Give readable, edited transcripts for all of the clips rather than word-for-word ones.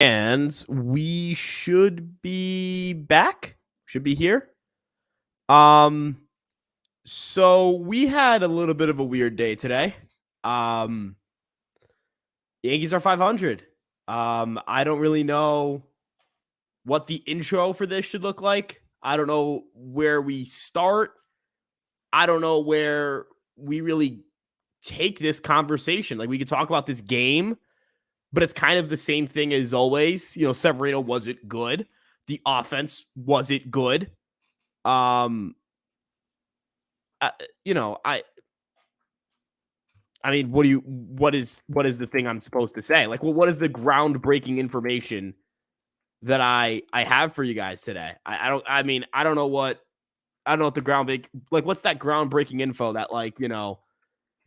And we should be back. Should be here. Um, so we had a little bit of a weird day today. Um, Yankees are 500. I don't really know what the intro for this should look like. I don't know where we start. I don't know where we really take this conversation. Like we could talk about this game, but it's kind of the same thing as always. Severino wasn't good. The offense wasn't good. Um, I, you know, I mean, what is the thing I'm supposed to say? Like, well, what is the groundbreaking information that I have for you guys today? I don't know what the what's that groundbreaking info that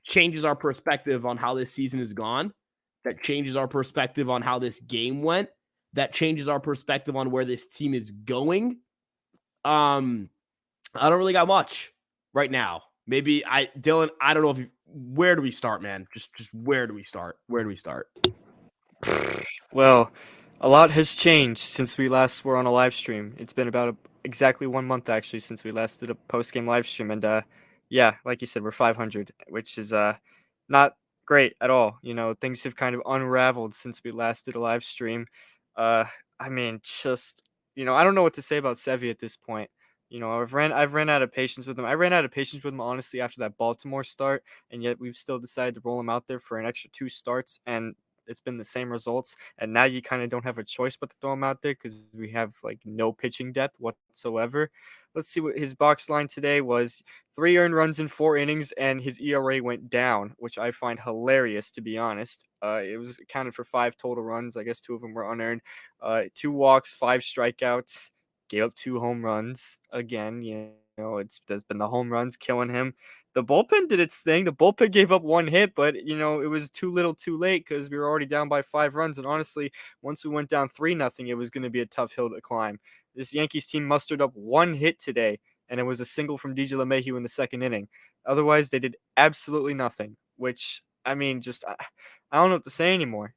changes our perspective on how this season has gone, that changes our perspective on how this game went, that changes our perspective on where this team is going. Um, I don't really got much right now. Maybe Dylan, I don't know where do we start, man? Just where do we start? Where do we start? Well, a lot has changed since we last were on a live stream. It's been about exactly 1 month actually since we last did a post game live stream, and yeah, like you said, we're 500, which is not great at all. Things have kind of unraveled since we last did a live stream. Uh, I mean, just I don't know what to say about Sevi at this point. I've ran out of patience with him. I ran out of patience with him honestly after that Baltimore start, and yet we've still decided to roll him out there for an extra two starts, and it's been the same results. And now you kind of don't have a choice but to throw him out there because we have like no pitching depth whatsoever. Let's see what his box line today was: 3 earned runs in 4 innings, and his ERA went down, which I find hilarious to be honest. It was accounted for 5 total runs. I guess 2 of them were unearned. 2 walks, 5 strikeouts. Gave up 2 home runs again. There's been the home runs killing him. The bullpen did its thing. The bullpen gave up 1 hit, but it was too little, too late because we were already down by 5 runs. And honestly, once we went down 3-0, it was going to be a tough hill to climb. This Yankees team mustered up 1 hit today, and it was a single from DJ LeMahieu in the second inning. Otherwise, they did absolutely nothing. Which I mean, just I don't know what to say anymore.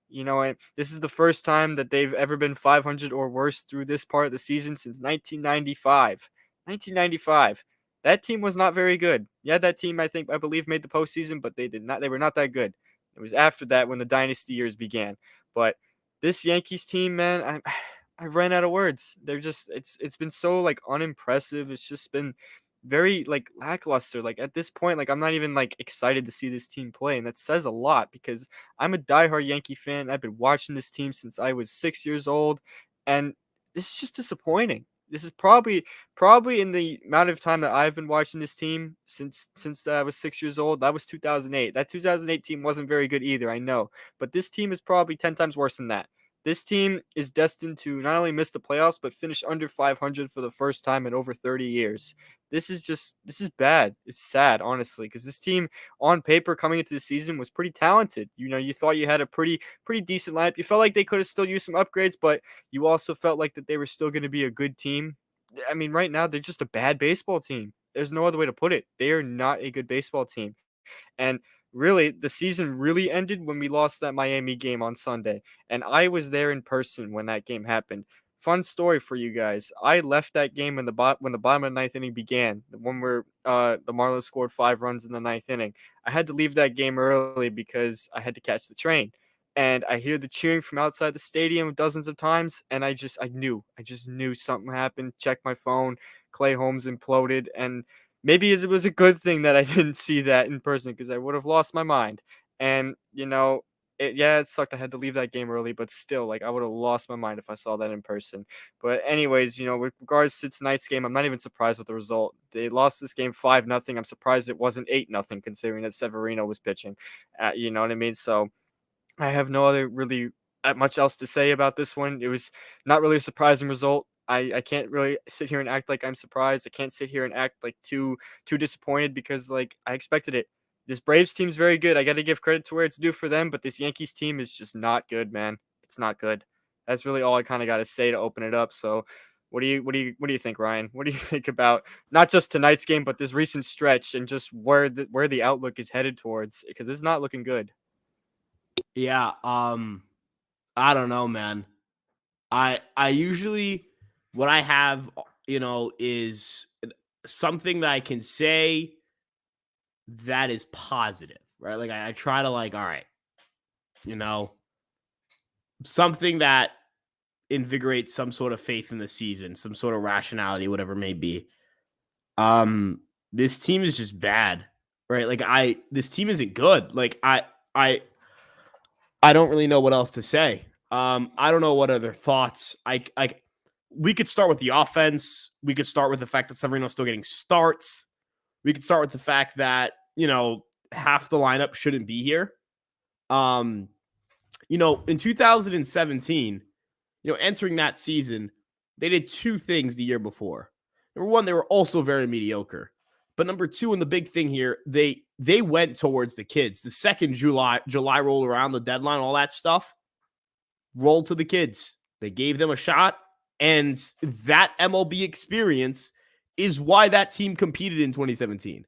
This is the first time that they've ever been 500 or worse through this part of the season since 1995. 1995. That team was not very good. Yeah, that team I believe made the postseason, but they were not that good. It was after that when the dynasty years began. But this Yankees team, man, I ran out of words. They're just it's been so like unimpressive. It's just been very like lackluster. Like at this point, like I'm not even like excited to see this team play, and that says a lot because I'm a diehard Yankee fan. I've been watching this team since I was 6 years old, and this is just disappointing. This is probably in the amount of time that I've been watching this team since I was 6 years old. That was 2008. That 2008 team wasn't very good either. I know, but this team is probably 10 times worse than that. This team is destined to not only miss the playoffs but finish under 500 for the first time in over 30 years. This is bad. It's sad, honestly, because this team on paper coming into the season was pretty talented. You thought you had a pretty decent lineup. You felt like they could have still used some upgrades, but you also felt like that they were still going to be a good team. I mean, right now they're just a bad baseball team. There's no other way to put it. They are not a good baseball team. And really, the season really ended when we lost that Miami game on Sunday. And I was there in person when that game happened. Fun story for you guys. I left that game when the bottom of the ninth inning began, the one where the Marlins scored 5 runs in the ninth inning. I had to leave that game early because I had to catch the train. And I hear the cheering from outside the stadium dozens of times, and I just knew something happened. Checked my phone, Clay Holmes imploded, and maybe it was a good thing that I didn't see that in person because I would have lost my mind. And it sucked. I had to leave that game early, but still, like I would have lost my mind if I saw that in person. But anyways, with regards to tonight's game, I'm not even surprised with the result. They lost this game 5-0. I'm surprised it wasn't 8-0, considering that Severino was pitching. You know what I mean? So I have no other really much else to say about this one. It was not really a surprising result. I can't really sit here and act like I'm surprised. I can't sit here and act like too disappointed because like I expected it. This Braves team's very good. I got to give credit to where it's due for them, but this Yankees team is just not good, man. It's not good. That's really all I kind of got to say to open it up. So, what do you think, Ryan? What do you think about not just tonight's game, but this recent stretch and just where the outlook is headed towards? Because it's not looking good. Yeah, I don't know, man. I usually what I have, is something that I can say that is positive, right? Like I try to like, all right, you know, something that invigorates some sort of faith in the season, some sort of rationality, whatever it may be. Um, this team is just bad, right? Like this team isn't good. Like I I don't really know what else to say. I don't know what other thoughts. We could start with the offense. We could start with the fact that Severino's still getting starts. We could start with the fact that, half the lineup shouldn't be here. In 2017, entering that season, they did two things the year before. Number one, they were also very mediocre. But number two, and the big thing here, they went towards the kids. The second July rolled around, the deadline, all that stuff, rolled to the kids. They gave them a shot, and that MLB experience is why that team competed in 2017.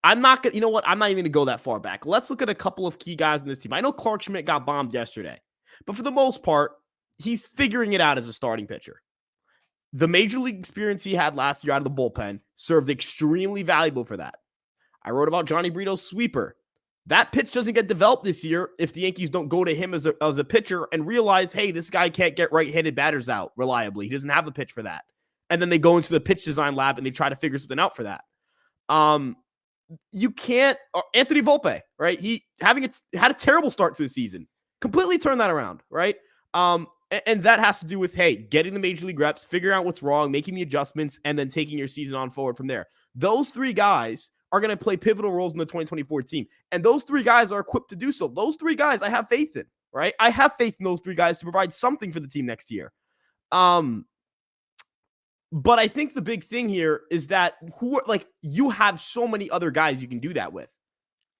I'm not gonna, you know what? I'm not even gonna go that far back. Let's look at a couple of key guys in this team. I know Clark Schmidt got bombed yesterday, but for the most part, he's figuring it out as a starting pitcher. The major league experience he had last year out of the bullpen served extremely valuable for that. I wrote about Johnny Brito's sweeper. That pitch doesn't get developed this year if the Yankees don't go to him as a pitcher and realize, hey, this guy can't get right-handed batters out reliably. He doesn't have the pitch for that. And then they go into the pitch design lab and they try to figure something out for that. You can't. Anthony Volpe, right? He had a terrible start to the season. Completely turned that around, right? And that has to do with, hey, getting the major league reps, figuring out what's wrong, making the adjustments, and then taking your season on forward from there. Those three guys are going to play pivotal roles in the 2024 team. And those three guys are equipped to do so. Those three guys I have faith in, right? I have faith in those three guys to provide something for the team next year. But I think the big thing here is that you have so many other guys you can do that with.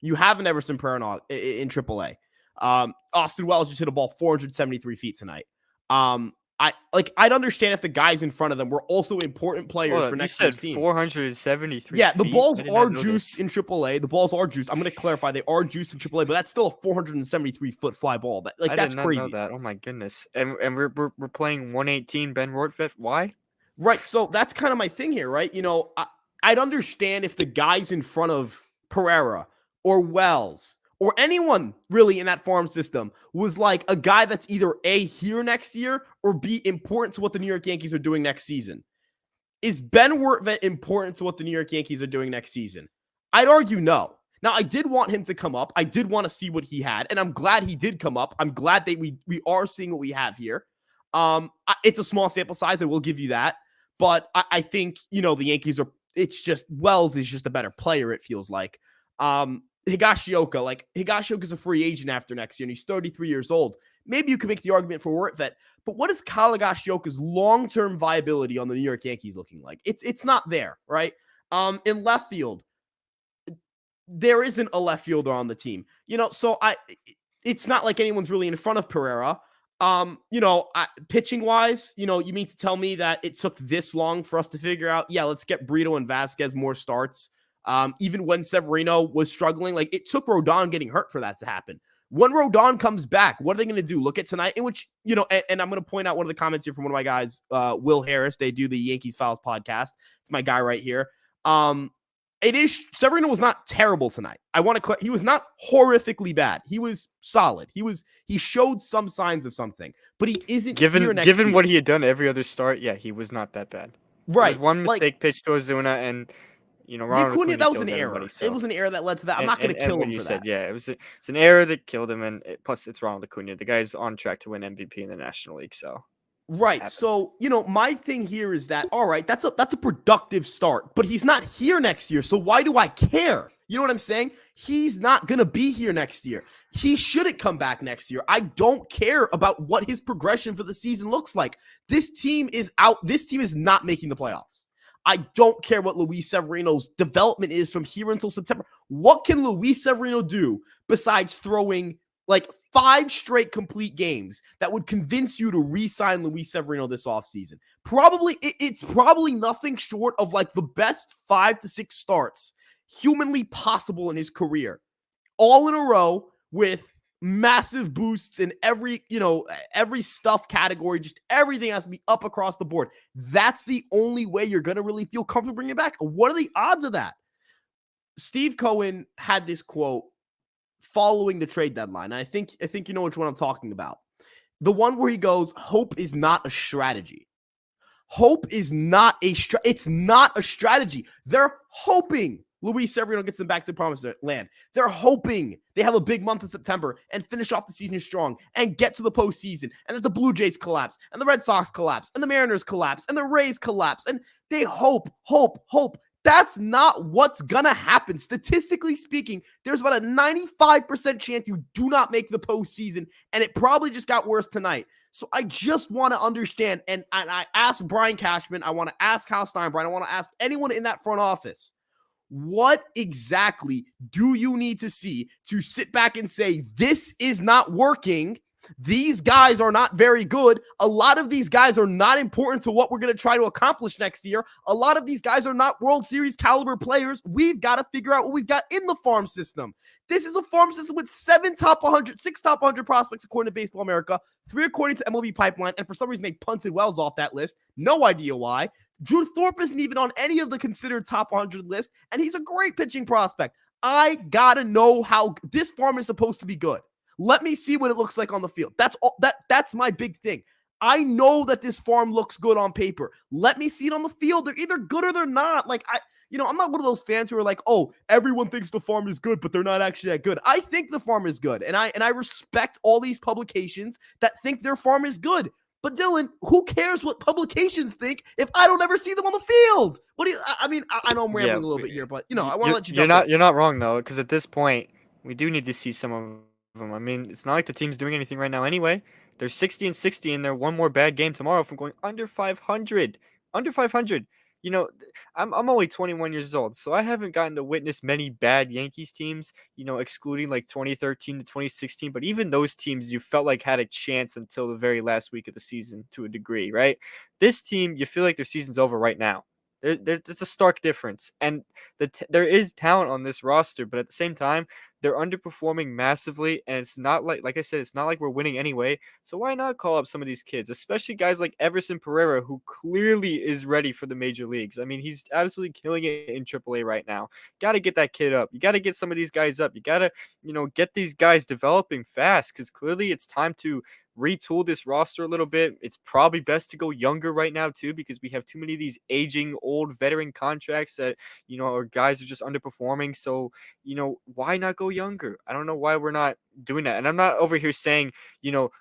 You have an Everson Pereira in AAA. Austin Wells just hit a ball 473 feet tonight. I'd understand if the guys in front of them were also important players for next year's team. 473. Yeah, the balls are juiced in AAA. The balls are juiced. I'm going to clarify, they are juiced in AAA, but that's still a 473 foot fly ball. That's crazy. Know that. Oh my goodness. And we're playing 118 Ben Rortvedt. Why? Right. So that's kind of my thing here, right? I'd understand if the guys in front of Pereira or Wells or anyone really in that farm system was like a guy that's either A, here next year, or B, important to what the New York Yankees are doing next season. Is Ben Rortvedt important to what the New York Yankees are doing next season? I'd argue no. Now, I did want him to come up. I did want to see what he had, and I'm glad he did come up. I'm glad that we are seeing what we have here. It's a small sample size, I will give you that. But I think, the Yankees it's just, Wells is just a better player, it feels like. Higashioka's a free agent after next year, and he's 33 years old. Maybe you could make the argument for Rortvedt, but what is Kyle Higashioka's long-term viability on the New York Yankees looking like? It's not there, right? In left field, there isn't a left fielder on the team. So it's not like anyone's really in front of Pereira. Pitching wise, you mean to tell me that it took this long for us to figure out, let's get Brito and Vasquez more starts. Even when Severino was struggling, it took Rodon getting hurt for that to happen. When Rodon comes back, what are they going to do? Look at tonight, in which, and I'm going to point out one of the comments here from one of my guys, Will Harris. They do the Yankees Files podcast. It's my guy right here. Severino was not terrible tonight. He was not horrifically bad. He was solid. He showed some signs of something, but he isn't here next given year. What he had done every other start. Yeah, he was not that bad. Right. One mistake pitch to Ozuna, and Ronald Acuna, that was an error. So. It was an error that led to that. I'm not going to kill him for that. Yeah, it's an error that killed him, and plus it's Ronald Acuna. The guy's on track to win MVP in the National League, so. Right. So, my thing here is that, all right, that's a productive start, but he's not here next year. So why do I care? You know what I'm saying? He's not going to be here next year. He shouldn't come back next year. I don't care about what his progression for the season looks like. This team is out. This team is not making the playoffs. I don't care what Luis Severino's development is from here until September. What can Luis Severino do besides throwing 5 straight complete games that would convince you to re-sign Luis Severino this offseason? It's probably nothing short of the best 5 to 6 starts humanly possible in his career, all in a row with massive boosts in every stuff category. Just everything has to be up across the board. That's the only way you're going to really feel comfortable bringing it back. What are the odds of that? Steve Cohen had this quote following the trade deadline. And I think you know which one I'm talking about. The one where he goes, "Hope is not a strategy." Hope is not it's not a strategy. They're hoping Luis Severino gets them back to the promised land. They're hoping they have a big month in September and finish off the season strong and get to the postseason, and that the Blue Jays collapse and the Red Sox collapse and the Mariners collapse and the Rays collapse, and they hope. That's not what's gonna happen. Statistically speaking, there's about a 95% chance you do not make the postseason, and it probably just got worse tonight. So I just want to understand, and I asked Brian Cashman, I want to ask Hal Steinbrenner, I want to ask anyone in that front office, what exactly do you need to see to sit back and say, this is not working? These guys are not very good. A lot of these guys are not important to what we're going to try to accomplish next year. A lot of these guys are not World Series caliber players. We've got to figure out what we've got in the farm system. This is a farm system with 6 top 100 prospects according to Baseball America, 3 according to MLB Pipeline, and for some reason they punted Wells off that list. No idea why. Drew Thorpe isn't even on any of the considered top 100 list, and he's a great pitching prospect. I got to know how this farm is supposed to be good. Let me see what it looks like on the field. That's my big thing. I know that this farm looks good on paper. Let me see it on the field. They're either good or they're not. I'm not one of those fans who are like, oh, everyone thinks the farm is good, but they're not actually that good. I think the farm is good, and I respect all these publications that think their farm is good. But Dylan, who cares what publications think if I don't ever see them on the field? What do you? I know I'm rambling a little bit here, but I want to let you jump in. You're not wrong though, because at this point we do need to see some of them. I mean, it's not like the team's doing anything right now anyway. They're 60-60, and they're one more bad game tomorrow from going under 500. Under 500. I'm only 21 years old, so I haven't gotten to witness many bad Yankees teams, excluding like 2013 to 2016. But even those teams you felt like had a chance until the very last week of the season to a degree, right? This team, you feel like their season's over right now. It's a stark difference. And there is talent on this roster, but at the same time, they're underperforming massively, and it's not like I said, it's not like we're winning anyway. So why not call up some of these kids, especially guys like Everson Pereira, who clearly is ready for the major leagues. I mean, he's absolutely killing it in AAA right now. Got to get that kid up. You got to get some of these guys up. You got to, get these guys developing fast, because clearly it's time to retool this roster a little bit. It's probably best to go younger right now too, because we have too many of these aging old veteran contracts that our guys are just underperforming. So why not go younger? I don't know why we're not doing that. And I'm not over here saying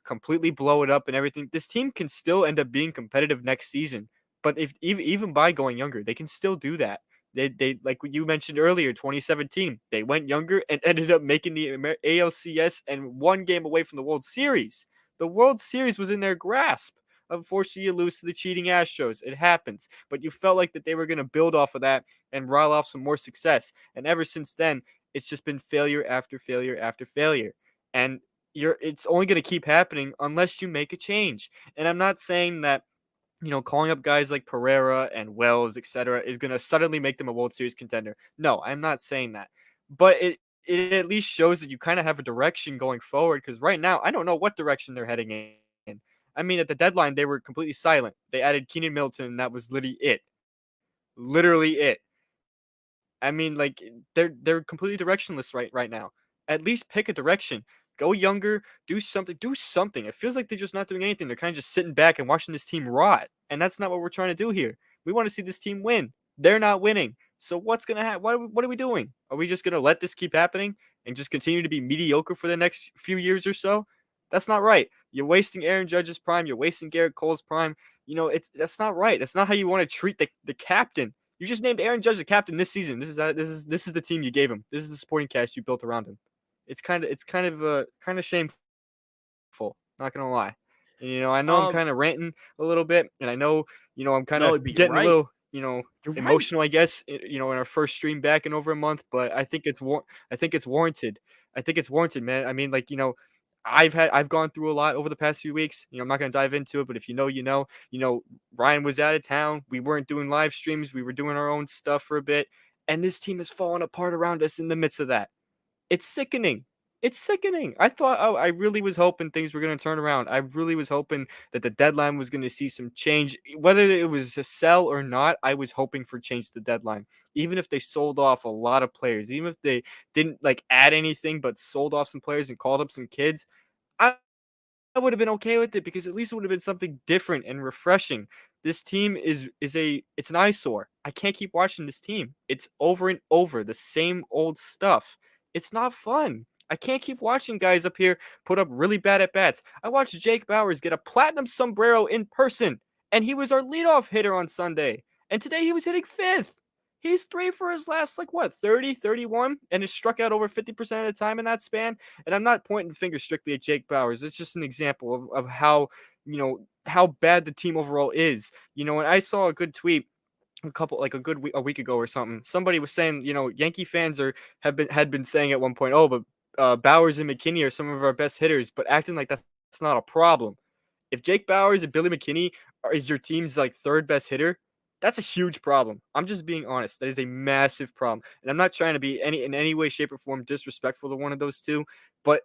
completely blow it up and everything. This team can still end up being competitive next season, but if even by going younger, they can still do that. They like what you mentioned earlier, 2017, they went younger and ended up making the ALCS and 1 game away from the World Series. The World Series was in their grasp. Unfortunately, you lose to the cheating Astros. It happens. But you felt like that they were going to build off of that and rile off some more success. And ever since then, it's just been failure after failure after failure. And it's only going to keep happening unless you make a change. And I'm not saying that calling up guys like Pereira and Wells, etc., is going to suddenly make them a World Series contender. No, I'm not saying that. But it at least shows that you kind of have a direction going forward, because right now, I don't know what direction they're heading in. I mean, at the deadline, they were completely silent. They added Keenan Milton, and that was literally it. Literally it. I mean, like they're completely directionless right now. At least pick a direction. Go younger. Do something. Do something. It feels like they're just not doing anything. They're kind of just sitting back and watching this team rot. And that's not what we're trying to do here. We want to see this team win. They're not winning. So what's gonna happen? What are we doing? Are we just gonna let this keep happening and just continue to be mediocre for the next few years or so? That's not right. You're wasting Aaron Judge's prime. You're wasting Garrett Cole's prime. That's not right. That's not how you want to treat the captain. You just named Aaron Judge the captain this season. This is the team you gave him. This is the supporting cast you built around him. It's kind of shameful. Not gonna lie. And, I know I'm kind of ranting a little bit, and I know I'm kind No, of but you're getting a right. little You're right. emotional, I guess. In our first stream back in over a month, but I think it's warranted. I think it's warranted, man. I mean, like I've gone through a lot over the past few weeks. I'm not gonna dive into it, but if you know, you know. Ryan was out of town. We weren't doing live streams. We were doing our own stuff for a bit, and this team has fallen apart around us in the midst of that. It's sickening. It's sickening. I really was hoping things were going to turn around. I really was hoping that the deadline was going to see some change. Whether it was a sell or not, I was hoping for change to the deadline. Even if they sold off a lot of players, even if they didn't like add anything but sold off some players and called up some kids, I I would have been okay with it because at least it would have been something different and refreshing. This team it's an eyesore. I can't keep watching this team. It's over and over the same old stuff. It's not fun. I can't keep watching guys up here put up really bad at bats. I watched Jake Bowers get a platinum sombrero in person, and he was our leadoff hitter on Sunday. And today he was hitting fifth. He's three for his last, like, what, 30, 31, and has struck out over 50% of the time in that span. And I'm not pointing the finger strictly at Jake Bowers. It's just an example of how, how bad the team overall is. And I saw a good tweet a week ago or something. Somebody was saying, Yankee fans had been saying at one point, oh, but Bowers and McKinney are some of our best hitters, but acting like that's not a problem. If Jake Bowers and Billy McKinney is your team's like third best hitter, that's a huge problem. I'm just being honest. That is a massive problem. And I'm not trying to be in any way, shape, or form disrespectful to one of those two, but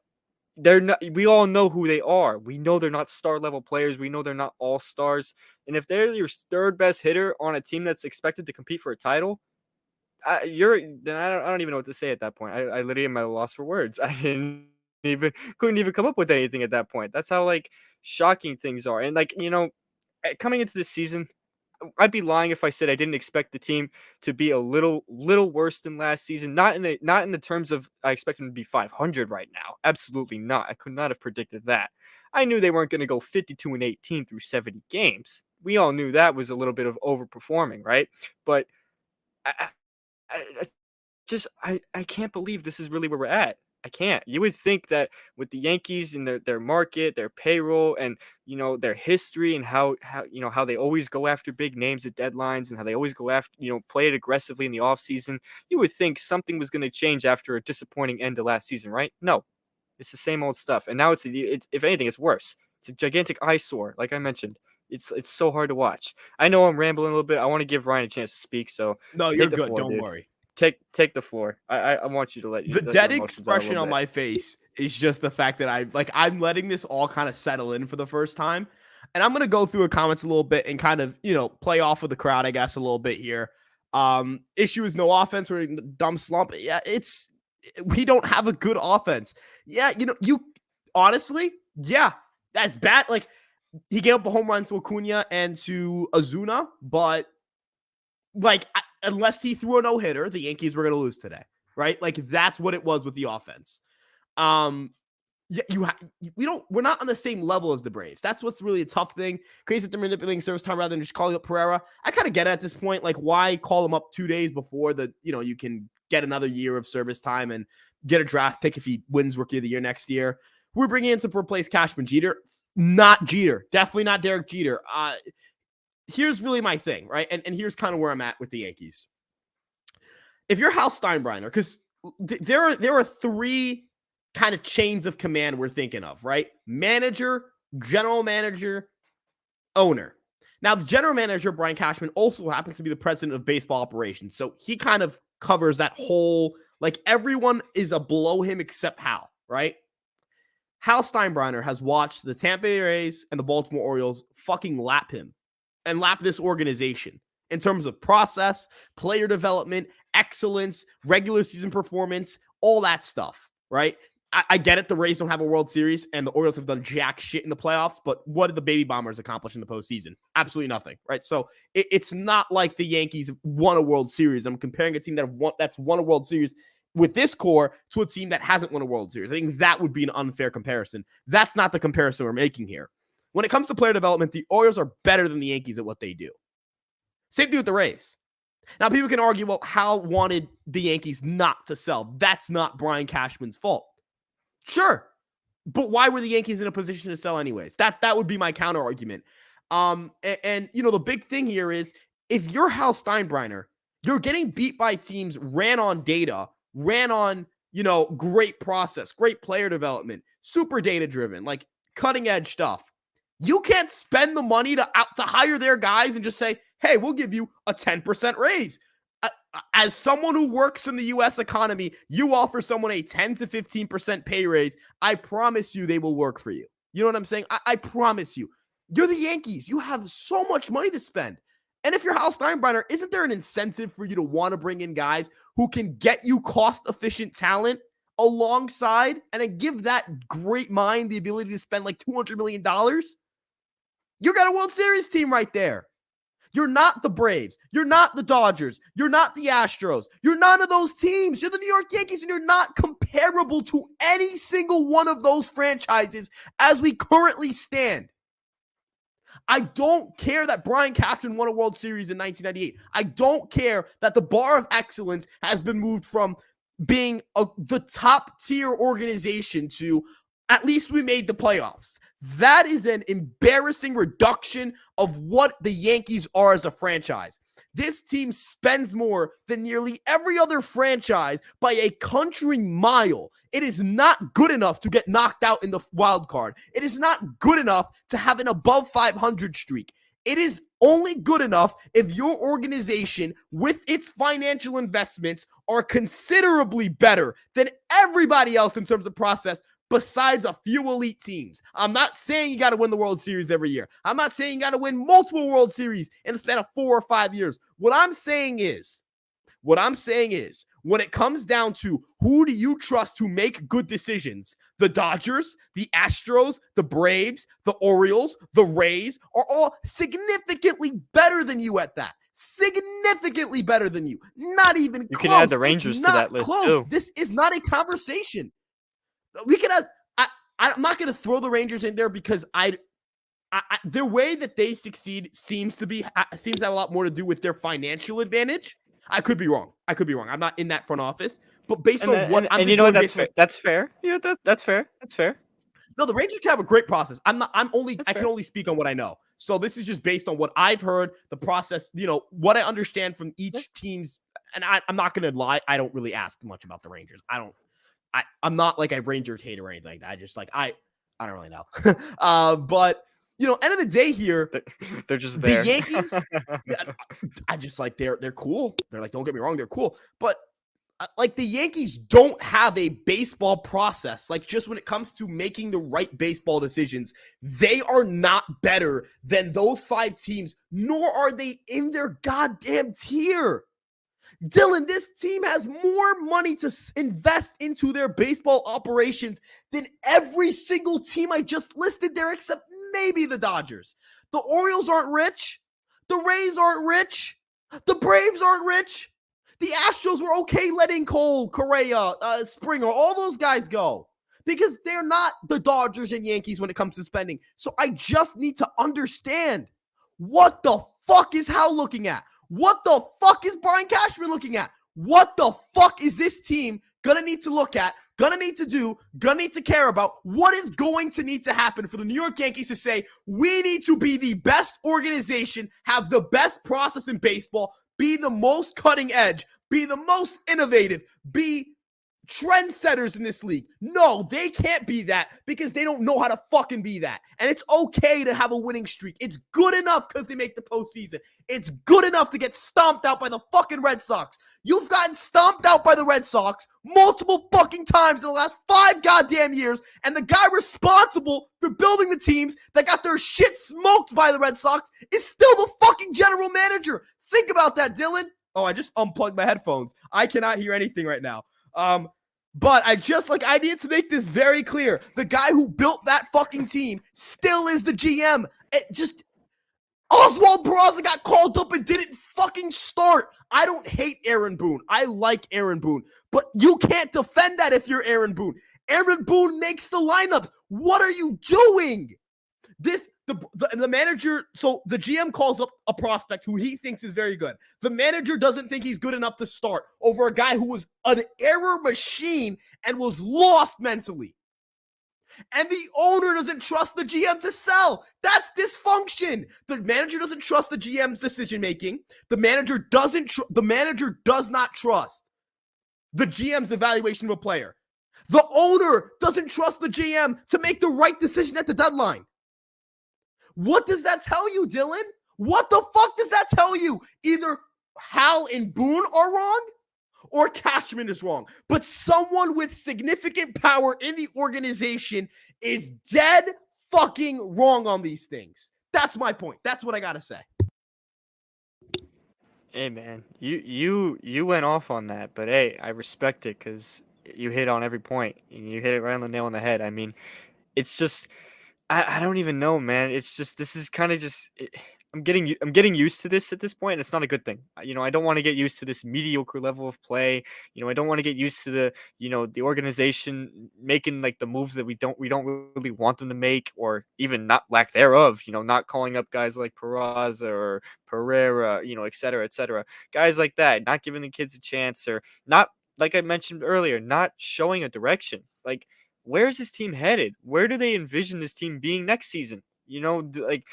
they're not. We all know who they are. We know they're not star level players. We know they're not all stars. And if they're your third best hitter on a team that's expected to compete for a title, then I don't even know what to say at that point. I literally am at a loss for words. I didn't even couldn't even come up with anything at that point. That's how like shocking things are. And like coming into the season, I'd be lying if I said I didn't expect the team to be a little worse than last season. Not in the terms of I expect them to be 500 right now. Absolutely not. I could not have predicted that. I knew they weren't going to go 52 and 18 through 70 games. We all knew that was a little bit of overperforming, right? But I I can't believe this is really where we're at. I can't. You would think that with the Yankees and their market, their payroll, and their history, and how they always go after big names at deadlines, and how they always go after play it aggressively in the offseason, you would think something was going to change after a disappointing end to last season, right? No, it's the same old stuff, and now it's if anything, it's worse. It's a gigantic eyesore, like I mentioned. It's so hard to watch. I know I'm rambling a little bit. I want to give Ryan a chance to speak, so No, you're take the good. floor, Don't dude. worry. Take the floor. I want you to The let your dead emotions out a expression little on bit. my face is just the fact that I'm letting this all kind of settle in for the first time. And I'm gonna go through the comments a little bit and kind of, play off with the crowd, I guess, a little bit here. Issue is no offense. We're in a dumb slump. Yeah, we don't have a good offense. Yeah, you honestly, yeah, that's bad. Like, he gave up a home run to Acuna and to Azuna, but like, unless he threw a no hitter, the Yankees were going to lose today, right? Like, that's what it was with the offense. Yeah, we're not on the same level as the Braves. That's what's really a tough thing. Crazy that they're manipulating service time rather than just calling up Pereira. I kind of get it at this point. Like, why call him up 2 days before you can get another year of service time and get a draft pick if he wins Rookie of the Year next year. We're bringing in to replace Cashman. Jeter, not Jeter. Definitely not Derek Jeter. Here's really my thing, right? And here's kind of where I'm at with the Yankees. If you're Hal Steinbrenner, because there are three kind of chains of command we're thinking of, right? Manager, general manager, owner. Now, the general manager, Brian Cashman, also happens to be the president of baseball operations. So he kind of covers that whole, like, everyone is below him except Hal, right? Hal Steinbrenner has watched the Tampa Bay Rays and the Baltimore Orioles fucking lap him and lap this organization in terms of process, player development, excellence, regular season performance, all that stuff, right? I get it. The Rays don't have a World Series and the Orioles have done jack shit in the playoffs, but what did the Baby Bombers accomplish in the postseason? Absolutely nothing, right? So it's not like the Yankees won a World Series. I'm comparing a team that's won a World Series with this core to a team that hasn't won a World Series. I think that would be an unfair comparison. That's not the comparison we're making here. When it comes to player development, the Orioles are better than the Yankees at what they do. Same thing with the Rays. Now, people can argue, well, Hal wanted the Yankees not to sell. That's not Brian Cashman's fault. Sure. But why were the Yankees in a position to sell anyways? That would be my counter argument. The big thing here is if you're Hal Steinbrenner, you're getting beat by teams ran on data, ran on, great process, great player development, super data driven, like cutting edge stuff. You can't spend the money to hire their guys and just say, hey, we'll give you a 10% raise. as someone who works in the U.S. economy, you offer someone a 10 to 15% pay raise, I promise you they will work for you. You know what I'm saying? I promise you. You're the Yankees. You have so much money to spend. And if you're Hal Steinbrenner, isn't there an incentive for you to want to bring in guys who can get you cost-efficient talent alongside and then give that great mind the ability to spend like $200 million? You got a World Series team right there. You're not the Braves. You're not the Dodgers. You're not the Astros. You're none of those teams. You're the New York Yankees, and you're not comparable to any single one of those franchises as we currently stand. I don't care that Brian Cashman won a World Series in 1998. I don't care that the bar of excellence has been moved from being the top tier organization to at least we made the playoffs. That is an embarrassing reduction of what the Yankees are as a franchise. This team spends more than nearly every other franchise by a country mile. It is not good enough to get knocked out in the wild card. It is not good enough to have an above 500 streak. It is only good enough if your organization, with its financial investments, are considerably better than everybody else in terms of process, besides a few elite teams. I'm not saying you got to win the World Series every year. I'm not saying you got to win multiple World Series in the span of 4 or 5 years. What I'm saying is, when it comes down to who do you trust to make good decisions, the Dodgers, the Astros, the Braves, the Orioles, the Rays are all significantly better than you at that. Significantly better than you. Not even You close. can add the Rangers to that list close. too. This is not a conversation. We can ask. I'm not going to throw the Rangers in there because the way that they succeed seems to have a lot more to do with their financial advantage. I could be wrong. I'm not in that front office, but based on what I'm, and you know what? That's fair. That's fair. Yeah, that's fair. That's fair. No, the Rangers can have a great process. I can fair. only speak on what I know. So this is just based on what I've heard, the process, what I understand from each team's. And I'm not going to lie. I don't really ask much about the Rangers. I'm not like a Rangers hater or anything like that. I just I don't really know. But end of the day here, they're just there. The Yankees, I just they're cool. They're don't get me wrong, they're cool. But the Yankees don't have a baseball process. Just when it comes to making the right baseball decisions, they are not better than those 5 teams, nor are they in their goddamn tier. Dylan, this team has more money to invest into their baseball operations than every single team I just listed there, except maybe the Dodgers. The Orioles aren't rich. The Rays aren't rich. The Braves aren't rich. The Astros were okay letting Cole, Correa, Springer, all those guys go because they're not the Dodgers and Yankees when it comes to spending. So I just need to understand, what the fuck is Hal looking at? What the fuck is Brian Cashman looking at? What the fuck is this team gonna need to look at, gonna need to do, gonna need to care about? What is going to need to happen for the New York Yankees to say, we need to be the best organization, have the best process in baseball, be the most cutting edge, be the most innovative, be trendsetters in this league? No, they can't be that because they don't know how to fucking be that. And it's okay to have a winning streak. It's good enough because they make the postseason. It's good enough to get stomped out by the fucking Red Sox. You've gotten stomped out by the Red Sox multiple fucking times in the last 5 goddamn years, and the guy responsible for building the teams that got their shit smoked by the Red Sox is still the fucking general manager. Think about that, Dylan. Oh, I just unplugged my headphones. I cannot hear anything right now. But I need to make this very clear. The guy who built that fucking team still is the GM. Oswald Peraza got called up and didn't fucking start. I don't hate Aaron Boone. I like Aaron Boone. But you can't defend that if you're Aaron Boone. Aaron Boone makes the lineups. What are you doing? The manager, so the GM calls up a prospect who he thinks is very good. The manager doesn't think he's good enough to start over a guy who was an error machine and was lost mentally. And the owner doesn't trust the GM to sell. That's dysfunction. The manager doesn't trust the GM's decision-making. The manager does not trust the GM's evaluation of a player. The owner doesn't trust the GM to make the right decision at the deadline. What does that tell you, Dylan? What the fuck does that tell you? Either Hal and Boone are wrong or Cashman is wrong. But someone with significant power in the organization is dead fucking wrong on these things. That's my point. That's what I got to say. Hey man, you went off on that, but hey, I respect it because you hit on every point and you hit it right on the nail on the head. I mean, it's just I don't even know, man. It's just this is kind of just I'm getting used to this at this point. And it's not a good thing. I don't want to get used to this mediocre level of play. I don't want to get used to the organization making like the moves that we don't really want them to make, or even not lack thereof. Not calling up guys like Peraza or Pereira, et cetera, et cetera. Guys like that, not giving the kids a chance, or not, like I mentioned earlier, not showing a direction. Like, where's this team headed? Where do they envision this team being next season? Like,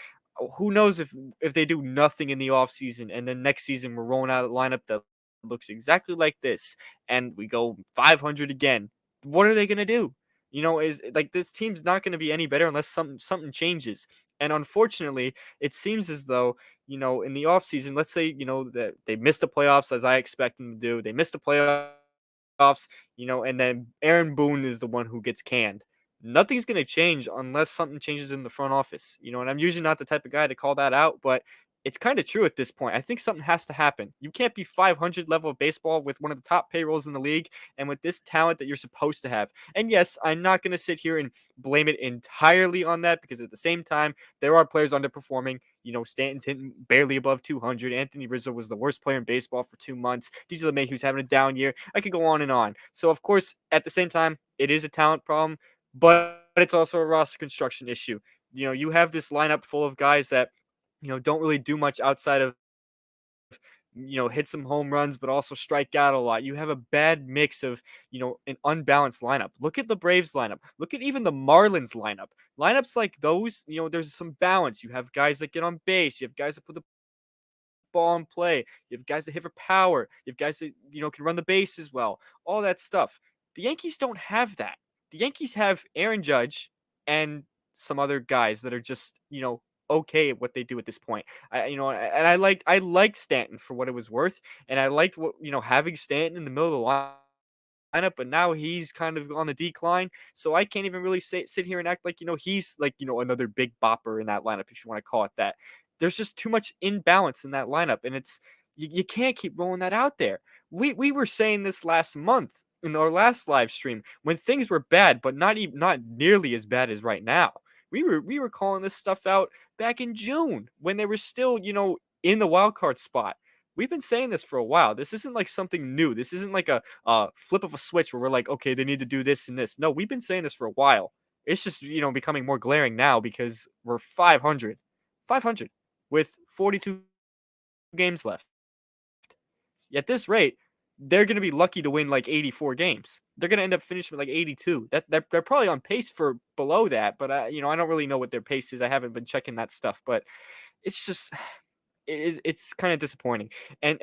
who knows if they do nothing in the offseason and then next season we're rolling out a lineup that looks exactly like this and we go 500 again. What are they going to do? Is like this team's not going to be any better unless something changes. And unfortunately, it seems as though, in the offseason, let's say, that they missed the playoffs as I expect them to do. They missed the playoffs, and then Aaron Boone is the one who gets canned. Nothing's going to change unless something changes in the front office, and I'm usually not the type of guy to call that out, but it's kind of true at this point. I think something has to happen. You can't be 500 level of baseball with one of the top payrolls in the league and with this talent that you're supposed to have. And yes, I'm not going to sit here and blame it entirely on that, because at the same time, there are players underperforming. Stanton's hitting barely above 200. Anthony Rizzo was the worst player in baseball for 2 months. DJ LeMay, who's having a down year. I could go on and on. So, of course, at the same time, it is a talent problem, but it's also a roster construction issue. You have this lineup full of guys that, don't really do much outside of, hit some home runs, but also strike out a lot. You have a bad mix of, an unbalanced lineup. Look at the Braves lineup. Look at even the Marlins lineup. Lineups like those, there's some balance. You have guys that get on base. You have guys that put the ball in play. You have guys that hit for power. You have guys that, can run the base as well. All that stuff. The Yankees don't have that. The Yankees have Aaron Judge and some other guys that are just, okay at what they do at this point. And I liked Stanton for what it was worth, and I liked what, having Stanton in the middle of the lineup, but now he's kind of on the decline. So I can't even really sit here and act like, he's like, another big bopper in that lineup, if you want to call it that. There's just too much imbalance in that lineup, and you can't keep rolling that out there. We were saying this last month in our last live stream when things were bad, but not nearly as bad as right now. We were calling this stuff out back in June when they were still, in the wild card spot. We've been saying this for a while. This isn't like something new. This isn't like a flip of a switch where we're like, okay, they need to do this and this. No, we've been saying this for a while. It's just, becoming more glaring now because we're 500, 500 with 42 games left. At this rate, they're going to be lucky to win like 84 games. They're going to end up finishing with like 82. They're probably on pace for below that, but I don't really know what their pace is. I haven't been checking that stuff, but it's just it's kind of disappointing. And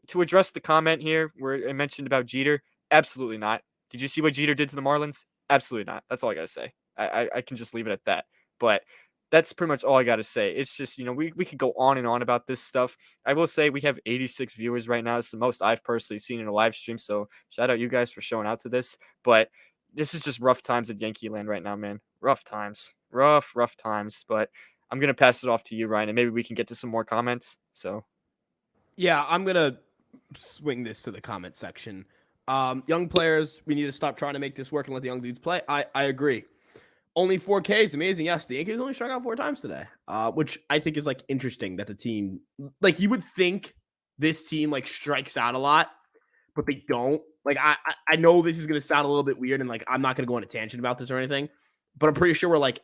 to address the comment here where I mentioned about Jeter, absolutely not. Did you see what Jeter did to the Marlins? Absolutely not. That's all I gotta say. I can just leave it at that. But that's pretty much all I gotta say. It's just, we could go on and on about this stuff. I will say we have 86 viewers right now. It's the most I've personally seen in a live stream. So shout out you guys for showing out to this. But this is just rough times at Yankee land right now, man. Rough times. Rough times. But I'm gonna pass it off to you, Ryan, and maybe we can get to some more comments. So Yeah, I'm going to swing this to the comment section. Young players, we need to stop trying to make this work and let the young dudes play. I agree. Only 4K is amazing. Yes, the Yankees only struck out 4 times today, which I think is like interesting that the team, like you would think this team like strikes out a lot, but they don't. Like I know this is gonna sound a little bit weird, and like I'm not gonna go on a tangent about this or anything, but I'm pretty sure we're like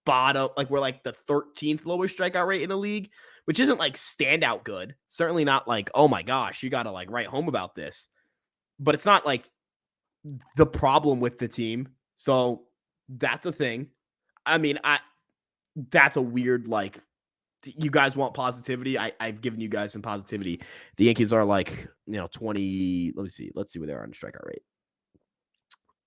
bottom, like we're like the 13th lowest strikeout rate in the league, which isn't like standout good. Certainly not like, oh my gosh, you gotta like write home about this. But it's not like the problem with the team. So that's a thing. I mean, that's a weird like you guys want positivity. I've given you guys some positivity. The Yankees are like, 20. Let me see. Let's see where they are on strikeout rate.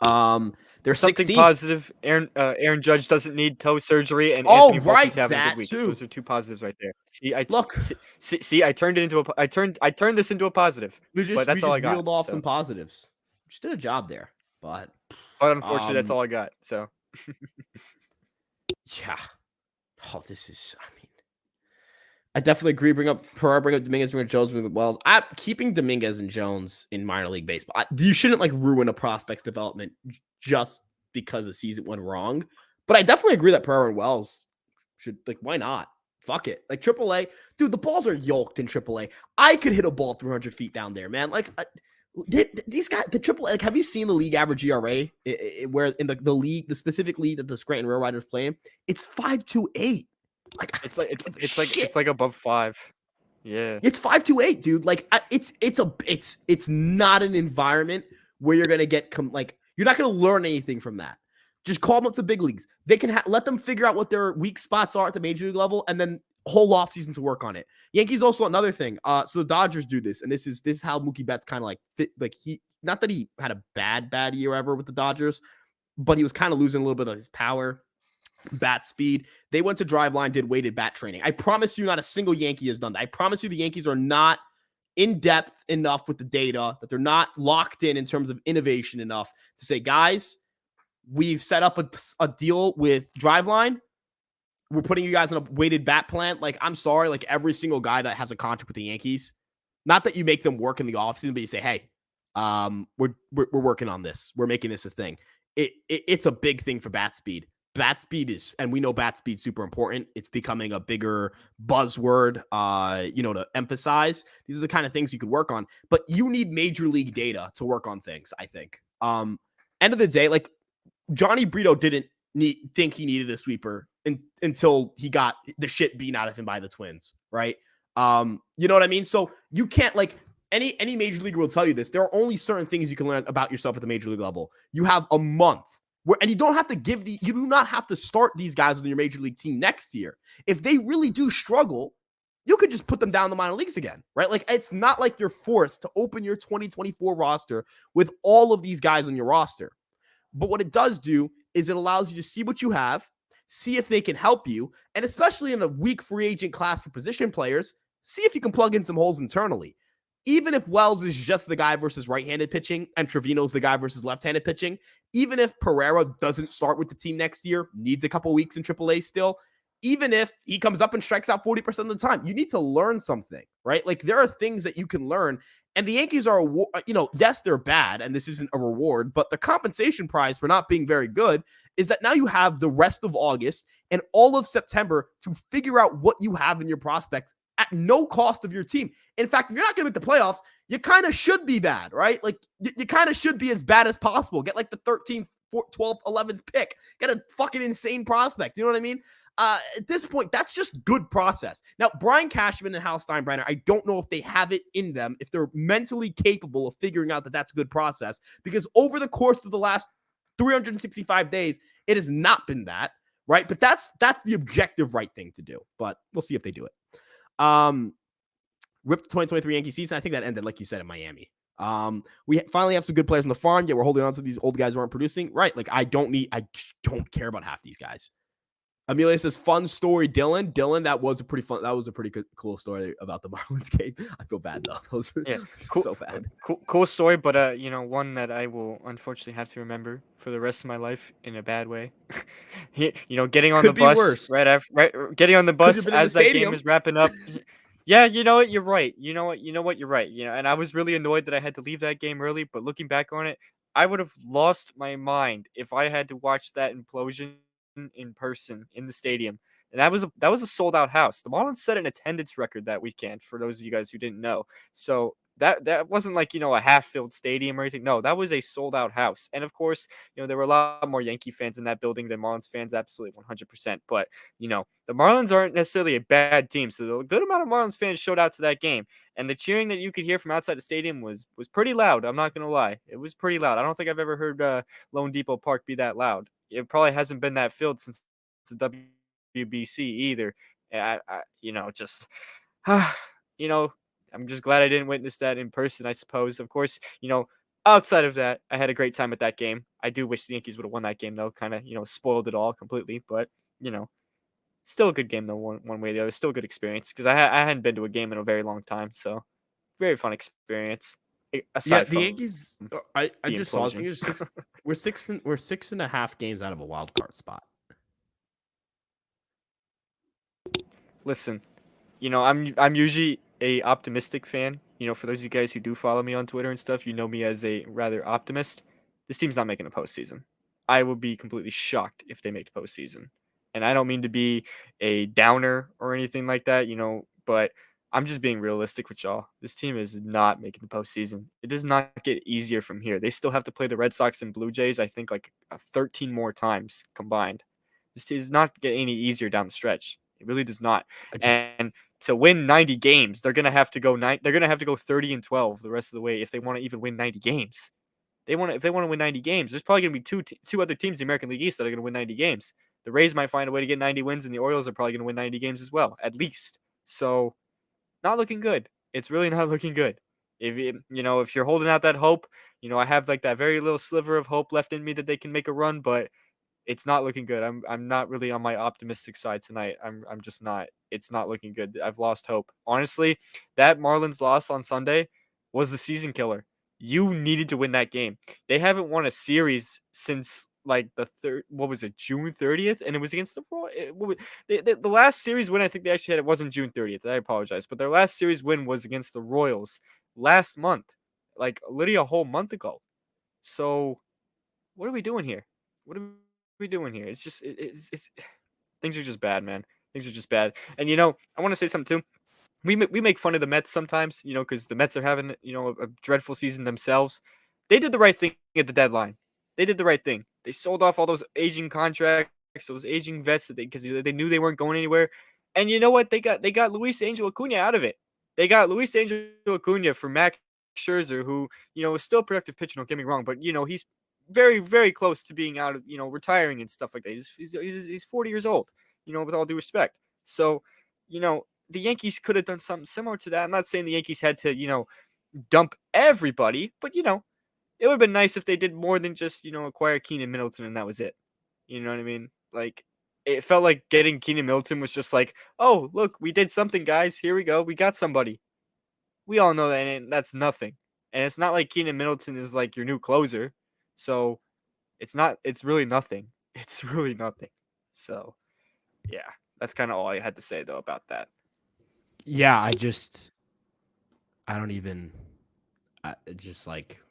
They're Something 16th. positive. Aaron Judge doesn't need toe surgery, and Oh, Anthony Volpe's right, having a good that week. too. Those are two positives right there. Look, See, I turned it into I turned this into a positive, we but just we that's all I just got. reeled off some So, positives. Just did a job there, but but unfortunately, that's um, all I got. So, yeah. Oh, this is. I mean, I definitely agree. Bring up Pereira, bring up Dominguez, bring up Jones, bring up Wells. I'm keeping Dominguez and Jones in minor league baseball. You shouldn't like ruin a prospect's development just because the season went wrong. But I definitely agree that Pereira and Wells should like. Why not? Fuck it. Like AAA, dude. The balls are yoked in AAA. I could hit a ball 300 feet down there, man. Like these guys, the AAA. Like, have you seen the league average ERA? Where in the league, the specific league that the Scranton Rail Riders playing, it's 5.28. Like, I don't give a shit. it's like above 5. Yeah. It's 5.28, dude. Like it's not an environment where you're gonna get like you're not gonna learn anything from that. Just call them up to the big leagues. They can let them figure out what their weak spots are at the major league level, and then whole off season to work on it. Yankees also another thing. So the Dodgers do this, and this is how Mookie Betts kind of like fit. Like he not that he had a bad year ever with the Dodgers, but he was kind of losing a little bit of his power. Bat speed. They went to Driveline, did weighted bat training. I promise you, not a single Yankee has done that. I promise you, the Yankees are not in depth enough with the data, that they're not locked in terms of innovation enough to say, guys, we've set up a deal with Driveline. We're putting you guys in a weighted bat plan. Like, I'm sorry, like every single guy that has a contract with the Yankees, not that you make them work in the offseason, but you say, hey, we're working on this. We're making this a thing. It's a big thing for bat speed. Bat speed is, and we know bat speed super important. It's becoming a bigger buzzword, to emphasize. These are the kind of things you could work on, but you need major league data to work on things, I think. End of the day, like Johnny Brito didn't think he needed a sweeper until he got the shit beaten out of him by the Twins, right? You know what I mean? So you can't like any major leaguer will tell you this. There are only certain things you can learn about yourself at the major league level. You have a month and you don't have to you do not have to start these guys on your major league team next year. If they really do struggle, you could just put them down in the minor leagues again, right? Like, it's not like you're forced to open your 2024 roster with all of these guys on your roster. But what it does do is it allows you to see what you have, see if they can help you, and especially in a weak free agent class for position players, see if you can plug in some holes internally. Even if Wells is just the guy versus right-handed pitching and Trevino's the guy versus left-handed pitching, even if Pereira doesn't start with the team next year, needs a couple weeks in AAA still, even if he comes up and strikes out 40% of the time, you need to learn something, right? Like, there are things that you can learn. And the Yankees are, yes, they're bad, and this isn't a reward, but the compensation prize for not being very good is that now you have the rest of August and all of September to figure out what you have in your prospects at no cost of your team. In fact, if you're not going to make the playoffs, you kind of should be bad, right? Like, you kind of should be as bad as possible. Get like the 13th, 12th, 11th pick. Get a fucking insane prospect. You know what I mean? At this point, that's just good process. Now, Brian Cashman and Hal Steinbrenner, I don't know if they have it in them, if they're mentally capable of figuring out that that's a good process, because over the course of the last 365 days, it has not been that, right? But that's the objective right thing to do. But we'll see if they do it. Ripped the 2023 Yankee season. I think that ended, like you said, in Miami. We finally have some good players on the farm, yet we're holding on to these old guys who aren't producing. Right. Like, I don't care about half these guys. Amelia says, fun story, Dylan. Dylan, that was a pretty cool story about the Marlins game. I feel bad though. Yeah, cool, so bad. Cool story, but one that I will unfortunately have to remember for the rest of my life in a bad way. Getting on Could the be bus worse. Getting on the bus have been in the as that game stadium. is wrapping up. Yeah, you know what? You're right. You know what? You're right. And I was really annoyed that I had to leave that game early. But looking back on it, I would have lost my mind if I had to watch that implosion in person in the stadium. And that was a sold out house. The Marlins set an attendance record that weekend for those of you guys who didn't know. So that wasn't like, a half filled stadium or anything. No, that was a sold out house. And of course, there were a lot more Yankee fans in that building than Marlins fans, absolutely 100%. But, the Marlins aren't necessarily a bad team. So a good amount of Marlins fans showed out to that game. And the cheering that you could hear from outside the stadium was pretty loud. I'm not going to lie. It was pretty loud. I don't think I've ever heard Lone Depot Park be that loud. It probably hasn't been that filled since the WBC either. Just, I'm just glad I didn't witness that in person, I suppose. Of course, Outside of that, I had a great time at that game. I do wish the Yankees would have won that game though. Kind of, spoiled it all completely. But you know, still a good game though. One way or the other, still a good experience because I hadn't been to a game in a very long time. So very fun experience. Yeah, Aside the from Yankees. I the just saw. I think implosion. there's six. We're 6.5 games out of a wild card spot. Listen, I'm usually a optimistic fan. For those of you guys who do follow me on Twitter and stuff, you know me as a rather optimist. This team's not making the postseason. I would be completely shocked if they make the postseason. And I don't mean to be a downer or anything like that, but I'm just being realistic with y'all. This team is not making the postseason. It does not get easier from here. They still have to play the Red Sox and Blue Jays, I think, like 13 more times combined. This does not get any easier down the stretch. It really does not. I just And to win 90 games, they're gonna have to go They're gonna have to go 30-12 the rest of the way if they want to even win 90 games. If they want to win 90 games, there's probably gonna be two other teams in the American League East that are gonna win 90 games. The Rays might find a way to get 90 wins, and the Orioles are probably gonna win 90 games as well, at least. So not looking good. It's really not looking good. If you're holding out that hope, I have like that very little sliver of hope left in me that they can make a run, but it's not looking good. I'm not really on my optimistic side tonight. I'm just not. It's not looking good. I've lost hope. Honestly, that Marlins loss on Sunday was the season killer. You needed to win that game. They haven't won a series since like the third. What was it, June 30th? And it was against the Royals. The last series win I think they actually had it wasn't June 30th. I apologize, but their last series win was against the Royals last month, like literally a whole month ago. So what are we doing here? What are we doing here? It's just it's things are just bad, man. Things are just bad. And I want to say something too. We make fun of the Mets sometimes, because the Mets are having a dreadful season themselves. They did the right thing at the deadline. They did the right thing. They sold off all those aging contracts, those aging vets that because they knew they weren't going anywhere. And you know what? They got Luis Angel Acuna out of it. They got Luis Angel Acuna for Max Scherzer, who is still a productive pitcher. Don't get me wrong, but he's very very close to being out of retiring and stuff like that. He's 40 years old. With all due respect. So the Yankees could have done something similar to that. I'm not saying the Yankees had to, dump everybody, but it would have been nice if they did more than just, acquire Keenan Middleton and that was it. You know what I mean? Like it felt like getting Keenan Middleton was just like, oh, look, we did something, guys. Here we go. We got somebody. We all know that and that's nothing. And it's not like Keenan Middleton is like your new closer. So it's really nothing. It's really nothing. So yeah, that's kind of all I had to say though about that. yeah, I don't even just like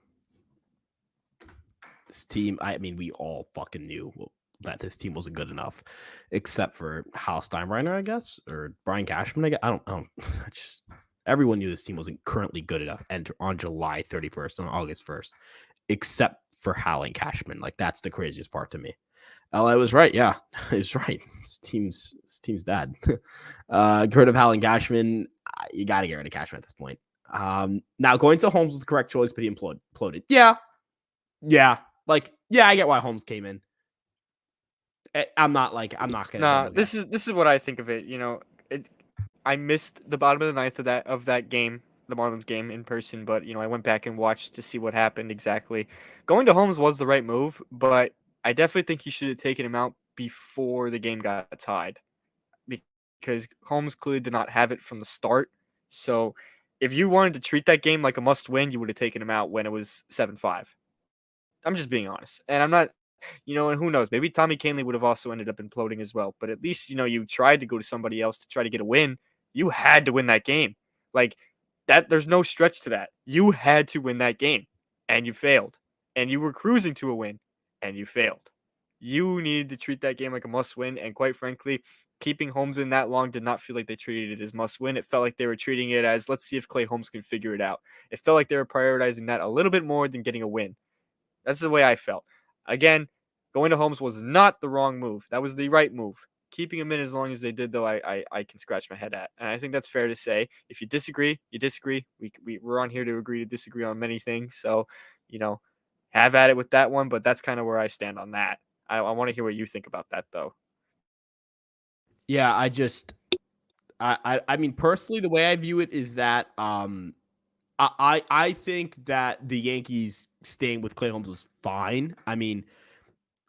this team. I mean, we all fucking knew that this team wasn't good enough, except for Hal Steinbrenner, I guess, or Brian Cashman. I don't. Just everyone knew this team wasn't currently good enough. And on July 31st, on August 1st, except for Hal and Cashman. Like that's the craziest part to me. LA was right. Yeah, he was right. This team's bad. Get rid of Hal and Cashman. You got to get rid of Cashman at this point. Now going to Holmes was the correct choice, but he imploded. Yeah. Like, yeah, I get why Holmes came in. I'm not gonna. Nah, this is what I think of it. I missed the bottom of the ninth of that game, the Marlins game in person, but I went back and watched to see what happened exactly. Going to Holmes was the right move, but I definitely think he should have taken him out before the game got tied because Holmes clearly did not have it from the start. So if you wanted to treat that game like a must win, you would have taken him out when it was 7-5. I'm just being honest. And I'm not, and who knows? Maybe Tommy Kahnle would have also ended up imploding as well. But at least, you tried to go to somebody else to try to get a win. You had to win that game. Like that, there's no stretch to that. You had to win that game and you failed. And you were cruising to a win and you failed. You needed to treat that game like a must win. And quite frankly, keeping Holmes in that long did not feel like they treated it as must win. It felt like they were treating it as let's see if Clay Holmes can figure it out. It felt like they were prioritizing that a little bit more than getting a win. That's the way I felt. Again, going to Holmes was not the wrong move. That was the right move. Keeping him in as long as they did, though, I can scratch my head at. And I think that's fair to say. If you disagree, you disagree. We're on here to agree to disagree on many things. So, have at it with that one. But that's kind of where I stand on that. I want to hear what you think about that, though. Yeah, I mean, personally, the way I view it is that I think that the Yankees staying with Clay Holmes was fine. I mean,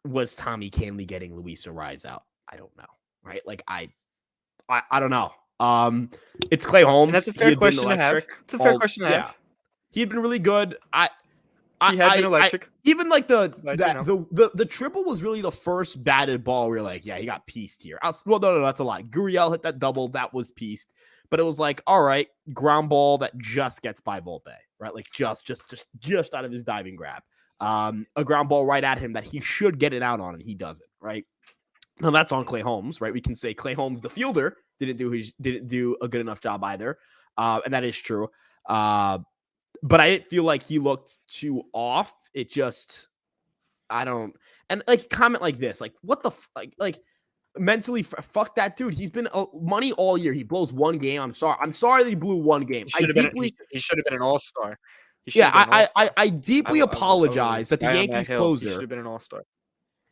was Tommy Kahnle getting Luis Ariz out? I don't know. Right? Like I don't know. It's Clay And that's Holmes. a He fair had been question to have. electric. It's a fair All question to yeah, have. he had been really good. He had been I electric, even like but you know, the triple was really the first batted ball where you're like, yeah, he got pieced here. Well, no, that's a lie. Gurriel hit that double, that was pieced, but it was like, all right, ground ball that just gets by Volpe, right? Like just out of his diving grab. A ground ball right at him that he should get it out on, and he doesn't, right? Now that's on Clay Holmes, right? We can say Clay Holmes, the fielder, didn't do a good enough job either, and that is true. But I didn't feel like he looked too off. It just, I don't, and like comment like this, like what the like mentally fuck that dude. He's been money all year. He blows one game. I'm sorry that he blew one game. he I should have been. deeply, He should have been an all-star. He should yeah, have been an all-star. I deeply I will apologize that the die on that Yankees hill. He should closer. have been an all-star.